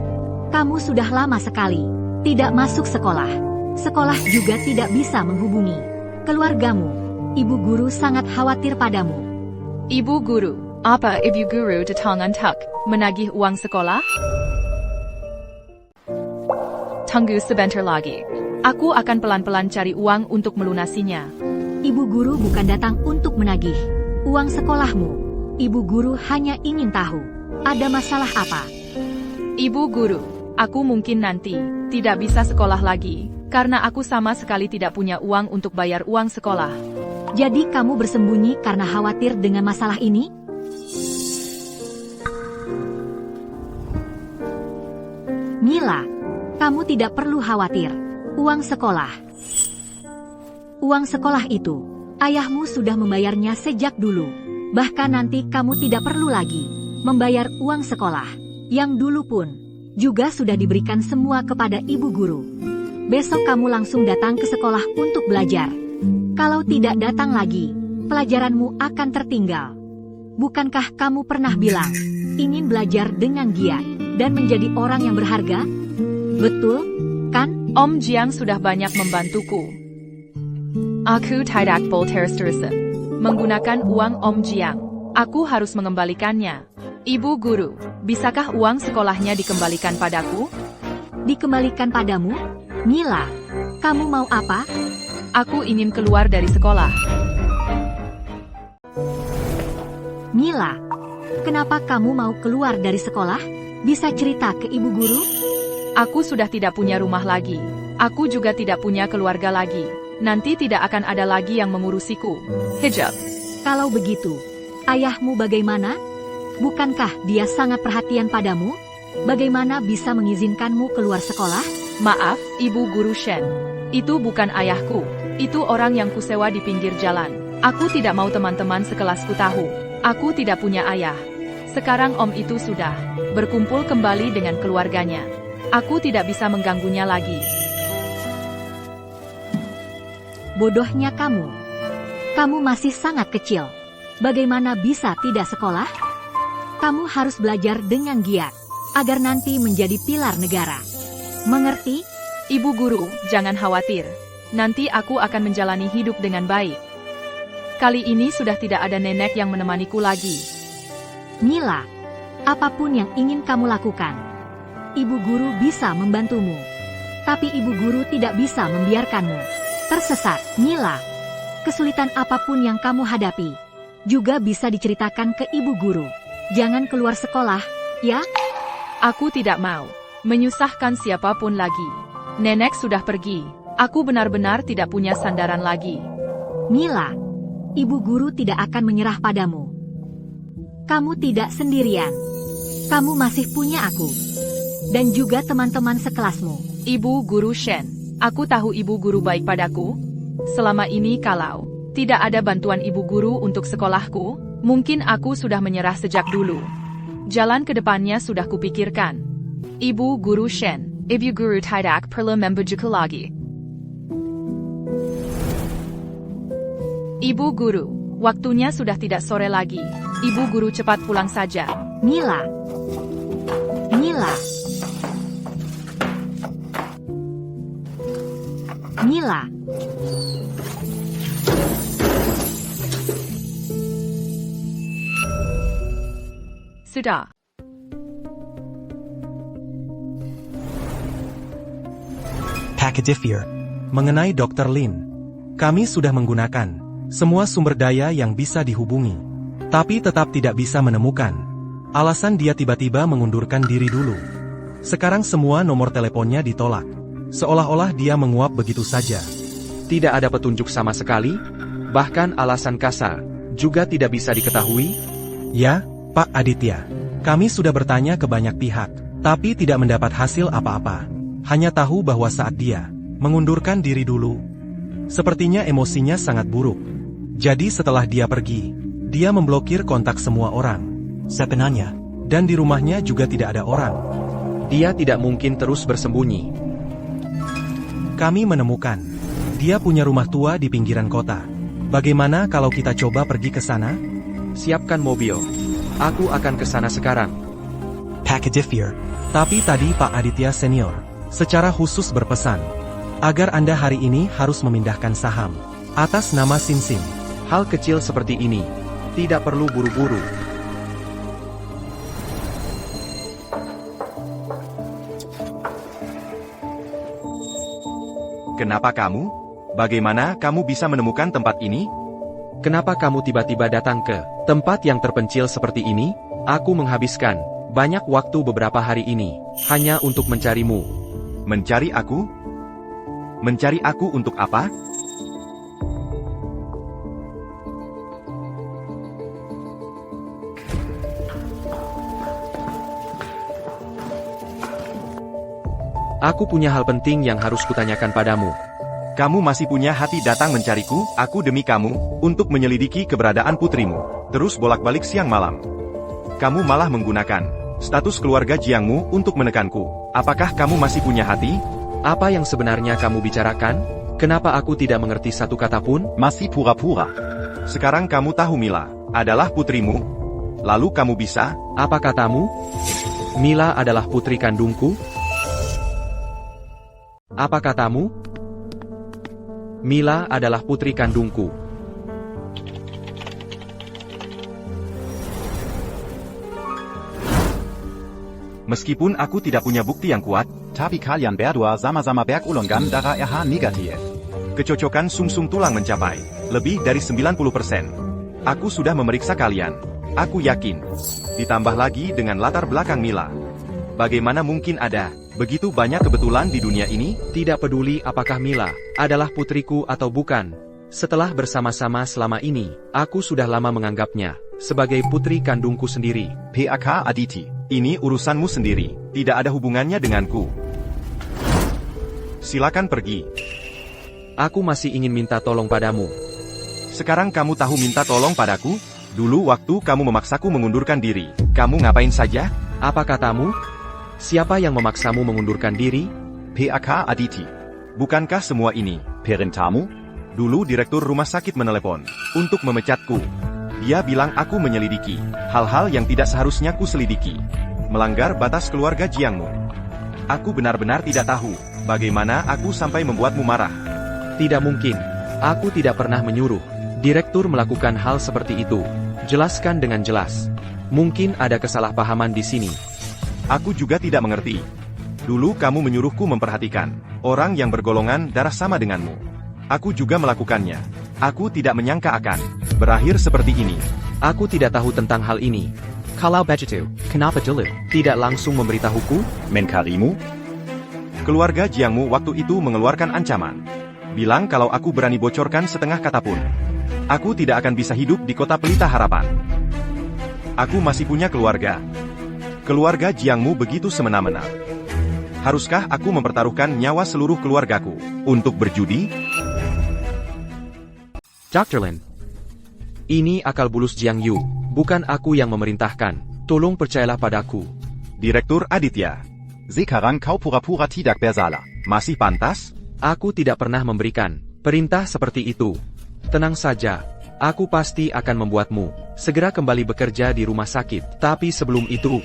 Kamu sudah lama sekali tidak masuk sekolah. Sekolah juga tidak bisa menghubungi keluargamu. Ibu Guru sangat khawatir padamu. Ibu Guru, apa Ibu Guru datang untuk menagih uang sekolah? Tunggu sebentar lagi. Aku akan pelan-pelan cari uang untuk melunasinya. Ibu Guru bukan datang untuk menagih uang sekolahmu. Ibu Guru hanya ingin tahu, ada masalah apa? Ibu Guru, aku mungkin nanti tidak bisa sekolah lagi, karena aku sama sekali tidak punya uang untuk bayar uang sekolah. Jadi kamu bersembunyi karena khawatir dengan masalah ini? Mila, kamu tidak perlu khawatir. Uang sekolah. Uang sekolah itu, ayahmu sudah membayarnya sejak dulu. Bahkan nanti kamu tidak perlu lagi membayar uang sekolah. Yang dulu pun juga sudah diberikan semua kepada Ibu Guru. Besok kamu langsung datang ke sekolah untuk belajar. Kalau tidak datang lagi, pelajaranmu akan tertinggal. Bukankah kamu pernah bilang, ingin belajar dengan giat dan menjadi orang yang berharga? Betul, kan? Om Jiang sudah banyak membantuku. Aku tidak boleh terus-terusan menggunakan uang Om Jiang. Aku harus mengembalikannya. Ibu Guru, bisakah uang sekolahnya dikembalikan padaku? Dikembalikan padamu? Mila, kamu mau apa? Aku ingin keluar dari sekolah. Mila, kenapa kamu mau keluar dari sekolah? Bisa cerita ke Ibu Guru? Aku sudah tidak punya rumah lagi. Aku juga tidak punya keluarga lagi. Nanti tidak akan ada lagi yang mengurusiku. Hijab. Kalau begitu, ayahmu bagaimana? Bukankah dia sangat perhatian padamu? Bagaimana bisa mengizinkanmu keluar sekolah? Maaf, Ibu Guru Shen. Itu bukan ayahku. Itu orang yang kusewa di pinggir jalan. Aku tidak mau teman-teman sekelasku tahu. Aku tidak punya ayah. Sekarang om itu sudah berkumpul kembali dengan keluarganya. Aku tidak bisa mengganggunya lagi. Bodohnya kamu. Kamu masih sangat kecil. Bagaimana bisa tidak sekolah? Kamu harus belajar dengan giat, agar nanti menjadi pilar negara. Mengerti? Ibu Guru, jangan khawatir. Nanti aku akan menjalani hidup dengan baik. Kali ini sudah tidak ada nenek yang menemaniku lagi. Mila, apapun yang ingin kamu lakukan, Ibu Guru bisa membantumu. Tapi Ibu Guru tidak bisa membiarkanmu tersesat. Mila, kesulitan apapun yang kamu hadapi, juga bisa diceritakan ke Ibu Guru. Jangan keluar sekolah, ya? Aku tidak mau menyusahkan siapapun lagi. Nenek sudah pergi. Aku benar-benar tidak punya sandaran lagi. Mila, Ibu Guru tidak akan menyerah padamu. Kamu tidak sendirian. Kamu masih punya aku. Dan juga teman-teman sekelasmu. Ibu Guru Shen, aku tahu Ibu Guru baik padaku. Selama ini kalau tidak ada bantuan Ibu Guru untuk sekolahku, mungkin aku sudah menyerah sejak dulu. Jalan ke depannya sudah kupikirkan. Ibu Guru Shen, Ibu Guru tidak perlu membujuk lagi. Ibu Guru, waktunya sudah tidak sore lagi. Ibu Guru cepat pulang saja. Mila. Mila. Mila. Sudah. Pakadifir. Mengenai Dr. Lin, kami sudah menggunakan semua sumber daya yang bisa dihubungi, tapi tetap tidak bisa menemukan. Alasan dia tiba-tiba mengundurkan diri dulu. Sekarang semua nomor teleponnya ditolak. Seolah-olah dia menguap begitu saja. Tidak ada petunjuk sama sekali, bahkan alasan kasar juga tidak bisa diketahui. Ya, Pak Aditya. Kami sudah bertanya ke banyak pihak, tapi tidak mendapat hasil apa-apa. Hanya tahu bahwa saat dia mengundurkan diri dulu, sepertinya emosinya sangat buruk. Jadi setelah dia pergi, dia memblokir kontak semua orang. Sebenarnya, Dan di rumahnya juga tidak ada orang. Dia tidak mungkin terus bersembunyi. Kami menemukan, dia punya rumah tua di pinggiran kota. Bagaimana kalau kita coba pergi ke sana? Siapkan mobil. Aku akan ke sana sekarang. Pakadifir. Tapi tadi Pak Aditya Senior secara khusus berpesan agar Anda hari ini harus memindahkan saham atas nama Sinsin. Hal kecil seperti ini tidak perlu buru-buru. Kenapa kamu? Bagaimana kamu bisa menemukan tempat ini? Kenapa kamu tiba-tiba datang ke tempat yang terpencil seperti ini? Aku menghabiskan banyak waktu beberapa hari ini hanya untuk mencarimu. Mencari aku? Mencari aku untuk apa? Aku punya hal penting yang harus kutanyakan padamu. Kamu masih punya hati datang mencariku, aku demi kamu, untuk menyelidiki keberadaan putrimu. Terus bolak-balik siang malam. Kamu malah menggunakan status keluarga Jiangmu untuk menekanku. Apakah kamu masih punya hati? Apa yang sebenarnya kamu bicarakan? Kenapa aku tidak mengerti satu kata pun? Masih pura-pura. Sekarang kamu tahu Mila adalah putrimu. Lalu kamu bisa? Apa katamu? Mila adalah putri kandungku? Apa katamu? Mila adalah putri kandungku. Meskipun aku tidak punya bukti yang kuat, tapi kalian berdua sama-sama bergolongan darah RH negatif. Kecocokan sumsum tulang mencapai lebih dari 90%. Aku sudah memeriksa kalian. Aku yakin. Ditambah lagi dengan latar belakang Mila. Bagaimana mungkin ada begitu banyak kebetulan di dunia ini? Tidak peduli apakah Mila adalah putriku atau bukan. Setelah bersama-sama selama ini, aku sudah lama menganggapnya sebagai putri kandungku sendiri. PAK Aditi, ini urusanmu sendiri. Tidak ada hubungannya denganku. Silakan pergi. Aku masih ingin minta tolong padamu. Sekarang kamu tahu minta tolong padaku? Dulu waktu kamu memaksaku mengundurkan diri, kamu ngapain saja? Apa katamu? Siapa yang memaksamu mengundurkan diri? PAK Aditi. Bukankah semua ini perintahmu? Dulu direktur rumah sakit menelepon untuk memecatku. Dia bilang aku menyelidiki hal-hal yang tidak seharusnya ku selidiki. Melanggar batas keluarga Jiangmu. Aku benar-benar tidak tahu bagaimana aku sampai membuatmu marah. Tidak mungkin. Aku tidak pernah menyuruh direktur melakukan hal seperti itu. Jelaskan dengan jelas. Mungkin ada kesalahpahaman di sini. Aku juga tidak mengerti. Dulu kamu menyuruhku memperhatikan orang yang bergolongan darah sama denganmu. Aku juga melakukannya. Aku tidak menyangka akan berakhir seperti ini. Aku tidak tahu tentang hal ini. Kalau begitu, kenapa dulu tidak langsung memberitahuku? Menkarimu? Keluarga Jiangmu waktu itu mengeluarkan ancaman. Bilang kalau aku berani bocorkan setengah kata pun, aku tidak akan bisa hidup di kota Pelita Harapan. Aku masih punya keluarga. Keluarga Jiangmu begitu semena-mena. Haruskah aku mempertaruhkan nyawa seluruh keluargaku untuk berjudi? Dr. Lin, ini akal bulus Jiang Yu, bukan aku yang memerintahkan. Tolong percayalah padaku. Direktur Aditya, sekarang kau pura-pura tidak bersalah. Masih pantas? Aku tidak pernah memberikan perintah seperti itu. Tenang saja, aku pasti akan membuatmu segera kembali bekerja di rumah sakit. Tapi sebelum itu,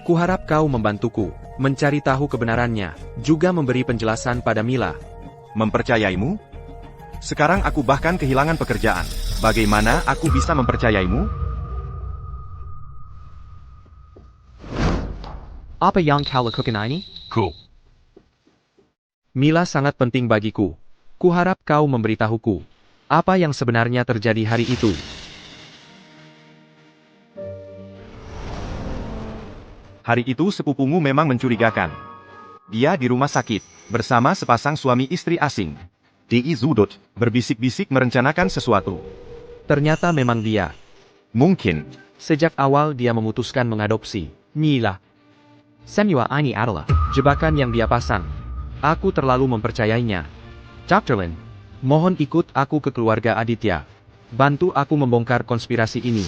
kuharap kau membantuku mencari tahu kebenarannya, juga memberi penjelasan pada Mila. Mempercayaimu? Sekarang aku bahkan kehilangan pekerjaan. Bagaimana aku bisa mempercayaimu? Apa yang kau lakukan ini? Mila sangat penting bagiku. Kuharap kau memberitahuku apa yang sebenarnya terjadi hari itu. Hari itu sepupumu memang mencurigakan. Dia di rumah sakit, bersama sepasang suami istri asing. Di Sudut, berbisik-bisik merencanakan sesuatu. Ternyata memang dia. Mungkin. Sejak awal dia memutuskan mengadopsi Mila. Semua ini adalah jebakan yang dia pasang. Aku terlalu mempercayainya. Dr. Lin, mohon ikut aku ke keluarga Aditya. Bantu aku membongkar konspirasi ini.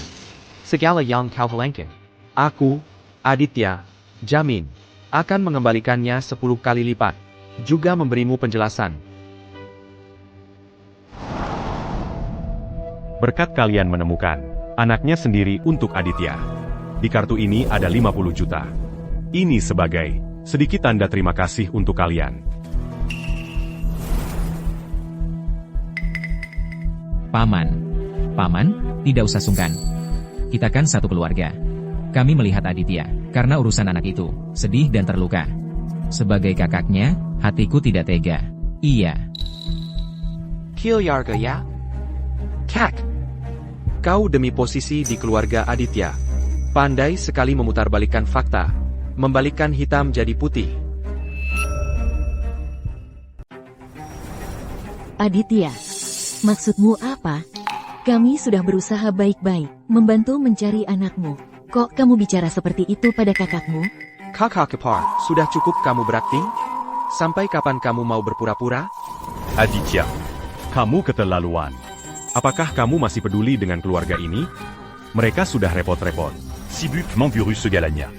Segala yang kau halangkan, aku, Aditya, jamin, akan mengembalikannya 10 kali lipat. Juga memberimu penjelasan. Berkat kalian menemukan anaknya sendiri untuk Aditya. Di kartu ini ada 50 juta. Ini sebagai sedikit tanda terima kasih untuk kalian. Paman, tidak usah sungkan. Kita kan satu keluarga. Kami melihat Aditya, karena urusan anak itu, sedih dan terluka. Sebagai kakaknya, hatiku tidak tega. Iya. Kilyarga ya? Kak. Kau demi posisi di keluarga Aditya. Pandai sekali memutarbalikkan fakta. Membalikkan hitam jadi putih. Aditya, maksudmu apa? Kami sudah berusaha baik-baik, membantu mencari anakmu. Kok kamu bicara seperti itu pada kakakmu? Kakak Kepar, sudah cukup kamu berakting? Sampai kapan kamu mau berpura-pura? Aditya, kamu keterlaluan. Apakah kamu masih peduli dengan keluarga ini? Mereka sudah repot-repot. Sibuk memburu segalanya.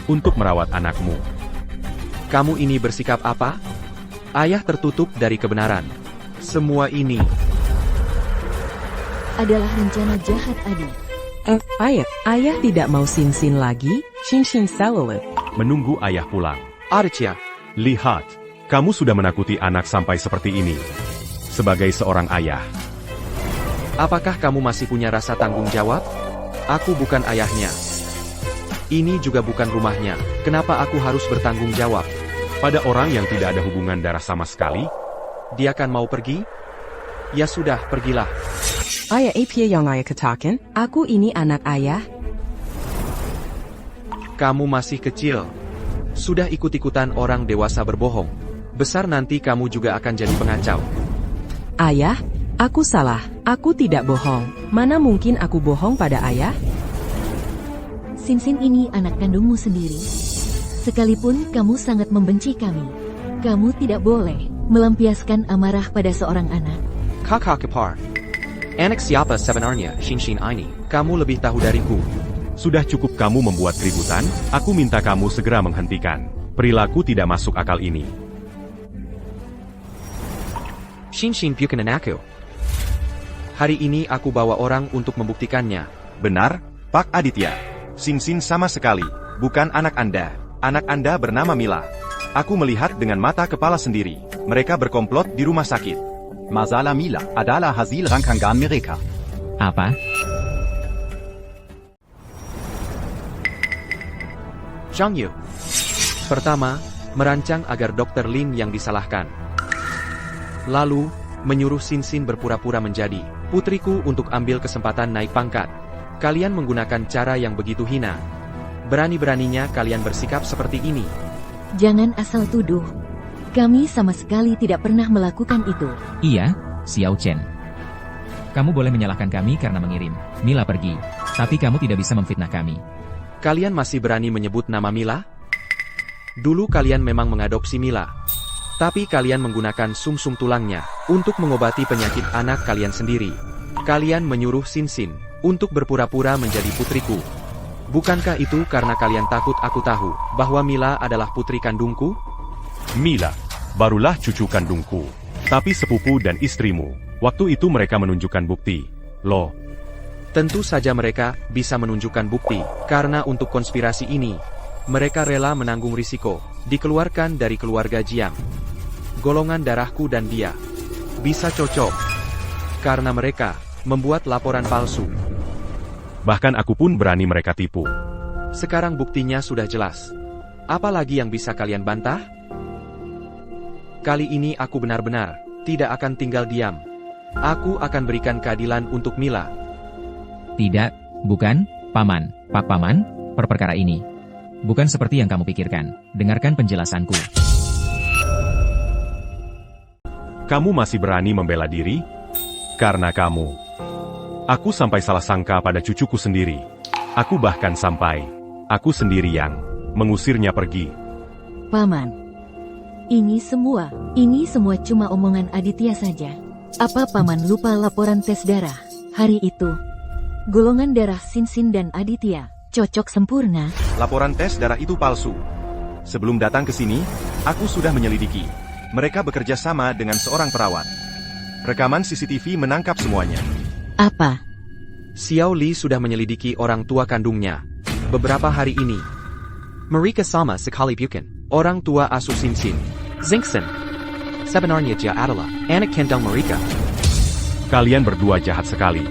Untuk merawat anakmu. Kamu ini bersikap apa? Ayah tertutup dari kebenaran. Semua ini adalah rencana jahat Adi. Ayah tidak mau Sin lagi? Sin selalu. Menunggu ayah pulang. Aditya, Lihat, kamu sudah menakuti anak sampai seperti ini. Sebagai seorang ayah. apakah kamu masih punya rasa tanggung jawab? Aku bukan ayahnya. Ini juga bukan rumahnya. Kenapa aku harus bertanggung jawab? Pada orang yang tidak ada hubungan darah sama sekali? Dia kan mau pergi? Ya sudah, pergilah. Ayah apa yang ayah katakan? Aku ini anak ayah. Kamu masih kecil. Sudah ikut-ikutan orang dewasa berbohong. Besar nanti kamu juga akan jadi pengacau. Ayah, aku salah. Aku tidak bohong. Mana mungkin aku bohong pada ayah? Sin ini anak kandungmu sendiri. Sekalipun kamu sangat membenci kami, kamu tidak boleh melampiaskan amarah pada seorang anak. Kakak Kepar. Anak siapa sebenarnya Shin ini? Kamu lebih tahu dariku. Sudah cukup kamu membuat keributan, aku minta kamu segera menghentikan. Perilaku tidak masuk akal ini. Shin bukan anakku. Hari ini aku bawa orang untuk membuktikannya. Benar, Pak Aditya. Sin sama sekali, bukan anak Anda. Anak Anda bernama Mila. Aku melihat dengan mata kepala sendiri. Mereka berkomplot di rumah sakit. Masalah Mila adalah hasil rangkaian mereka. Apa? Zhang Yu. Pertama, merancang agar Dr. Lin yang disalahkan. Lalu, menyuruh Sin berpura-pura menjadi putriku untuk ambil kesempatan naik pangkat. Kalian menggunakan cara yang begitu hina. Berani-beraninya kalian bersikap seperti ini. Jangan asal tuduh. Kami sama sekali tidak pernah melakukan itu. Iya, Xiao Chen. Kamu boleh menyalahkan kami karena mengirim Mila pergi. Tapi kamu tidak bisa memfitnah kami. Kalian masih berani menyebut nama Mila? Dulu kalian memang mengadopsi Mila. Tapi kalian menggunakan sumsum tulangnya untuk mengobati penyakit anak kalian sendiri. Kalian menyuruh Sin untuk berpura-pura menjadi putriku. Bukankah itu karena kalian takut aku tahu bahwa Mila adalah putri kandungku? Mila, barulah cucu kandungku. Tapi sepupu dan istrimu. Waktu itu mereka menunjukkan bukti. Loh. Tentu saja mereka bisa menunjukkan bukti, karena untuk konspirasi ini, mereka rela menanggung risiko, dikeluarkan dari keluarga Jiang. Golongan darahku dan dia bisa cocok, karena mereka membuat laporan palsu. Bahkan aku pun berani mereka tipu. Sekarang buktinya sudah jelas. Apalagi yang bisa kalian bantah? Kali ini aku benar-benar tidak akan tinggal diam. Aku akan berikan keadilan untuk Mila. Tidak, bukan, Paman. Pak Paman, perkara ini bukan seperti yang kamu pikirkan. Dengarkan penjelasanku. Kamu masih berani membela diri? Karena kamu. Aku sampai salah sangka pada cucuku sendiri. Aku bahkan sampai aku sendiri yang mengusirnya pergi. Paman, Ini semua cuma omongan Aditya saja. Apa Paman lupa laporan tes darah? Hari itu, golongan darah Sinsin dan Aditya cocok sempurna. Laporan tes darah itu palsu. Sebelum datang ke sini, aku sudah menyelidiki. Mereka bekerja sama dengan seorang perawat. Rekaman CCTV menangkap semuanya. Apa? Xiao Li sudah menyelidiki orang tua kandungnya beberapa hari ini. Mereka sama sekali bukan orang tua asuh Sinsin. Zingsen. Sebenarnya dia adalah anak kandung mereka. Kalian berdua jahat sekali.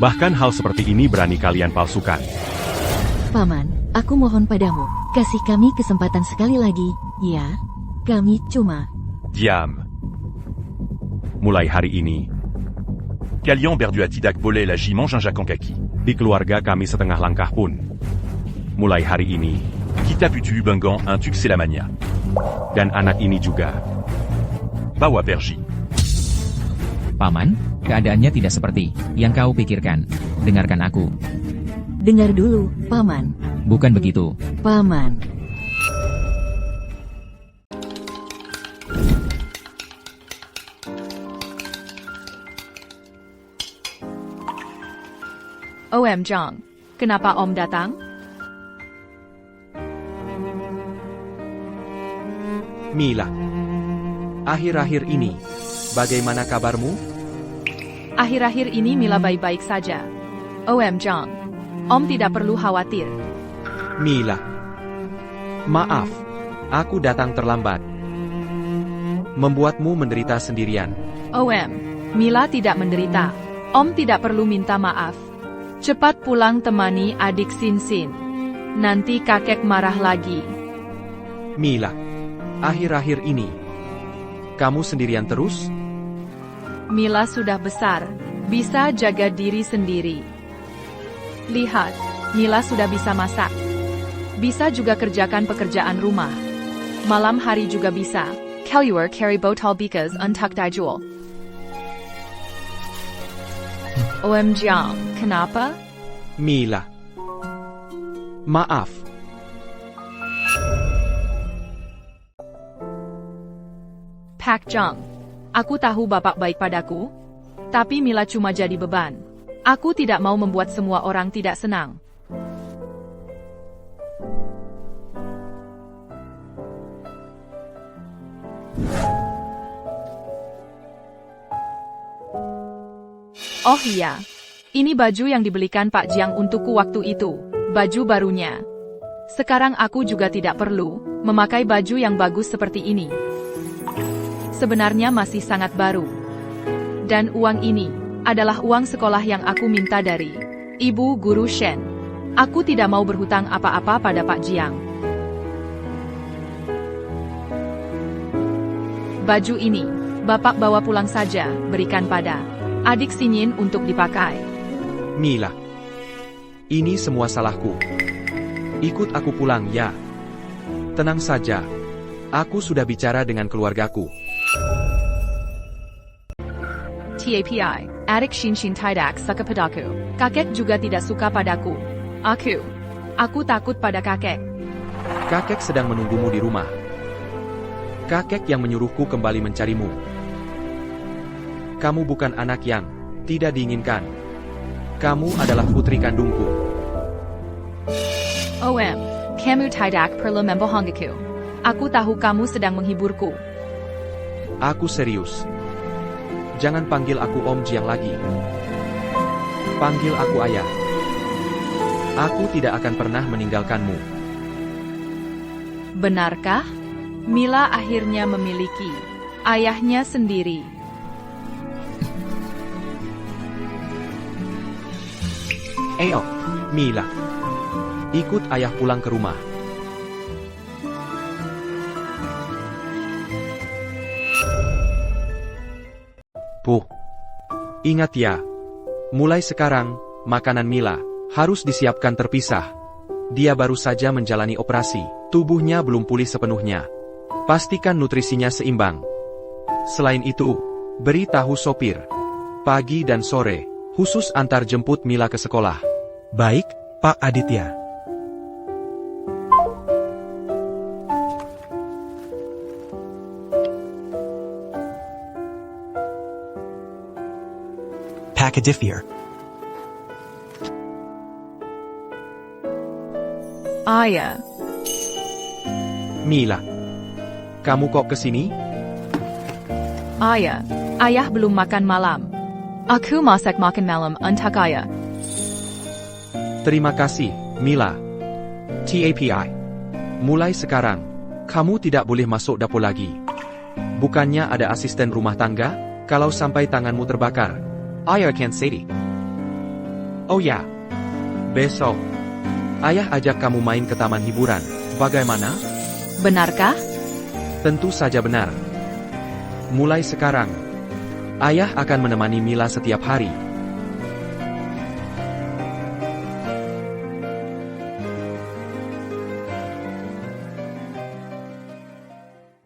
Bahkan hal seperti ini berani kalian palsukan. Paman, aku mohon padamu, kasih kami kesempatan sekali lagi, ya? Kami cuma... Diam. Mulai hari ini, kalian berdua tidak boleh lagi menginjak kaki. Di keluarga kami setengah langkah pun. Mulai hari ini, kita butuh bengong untuk selamanya. Dan anak ini juga. Bawa pergi. Paman, keadaannya tidak seperti yang kau pikirkan. Dengarkan aku. Dengar dulu, Paman. Bukan begitu. Paman. OM Jong, kenapa Om datang? Mila. Akhir-akhir ini, bagaimana kabarmu? Akhir-akhir ini Mila baik-baik saja. OM Jong, Om tidak perlu khawatir. Mila. Maaf, aku datang terlambat. Membuatmu menderita sendirian. OM, Mila tidak menderita. Om tidak perlu minta maaf. Cepat pulang temani adik Sinsin. Nanti kakek marah lagi. Mila. Akhir-akhir ini, kamu sendirian terus? Mila sudah besar, bisa jaga diri sendiri. Lihat, Mila sudah bisa masak. Bisa juga kerjakan pekerjaan rumah. Malam hari juga bisa. Keluar carry botol because untuk dijual. OM Jiang, kenapa? Mila. Maaf. Pak Jong, aku tahu Bapak baik padaku, tapi Mila cuma jadi beban. Aku tidak mau membuat semua orang tidak senang. Oh iya, ini baju yang dibelikan Pak Jiang untukku waktu itu, baju barunya. Sekarang aku juga tidak perlu memakai baju yang bagus seperti ini. Sebenarnya masih sangat baru. Dan uang ini adalah uang sekolah yang aku minta dari Ibu Guru Shen. Aku tidak mau berhutang apa-apa pada Pak Jiang. Baju ini, Bapak bawa pulang saja, berikan pada adik Sinyin untuk dipakai. Mila. Ini semua salahku. Ikut aku pulang ya. Tenang saja. Aku sudah bicara dengan keluargaku. TAPI, adik Shinshin tidak suka padaku. Kakek juga tidak suka padaku. Aku takut pada kakek. Kakek sedang menunggumu di rumah. Kakek yang menyuruhku kembali mencarimu. Kamu bukan anak yang tidak diinginkan. Kamu adalah putri kandungku. OM, kamu tidak perlu membohongiku. Aku tahu kamu sedang menghiburku. Aku serius. Jangan panggil aku Om Jiang lagi. Panggil aku Ayah. Aku tidak akan pernah meninggalkanmu. Benarkah? Mila akhirnya memiliki ayahnya sendiri. Ayo, Mila. Ikut ayah pulang ke rumah. Puh. Ingat ya. Mulai sekarang, makanan Mila harus disiapkan terpisah. Dia baru saja menjalani operasi. Tubuhnya belum pulih sepenuhnya. Pastikan nutrisinya seimbang. Selain itu, beri tahu sopir. Pagi dan sore, khusus antar jemput Mila ke sekolah. Baik, Pak Aditya. Akadifir. Ayah, Mila, kamu kok kesini? ayah, ayah belum makan malam. Aku masak makan malam untuk ayah. Terima kasih, Mila. TAPI. Mulai sekarang, kamu tidak boleh masuk dapur lagi. Bukannya ada asisten rumah tangga, kalau sampai tanganmu terbakar. Ayah akan sedih. Oh ya, besok, ayah ajak kamu main ke taman hiburan. Bagaimana? Benarkah? Tentu saja benar. Mulai sekarang, ayah akan menemani Mila setiap hari.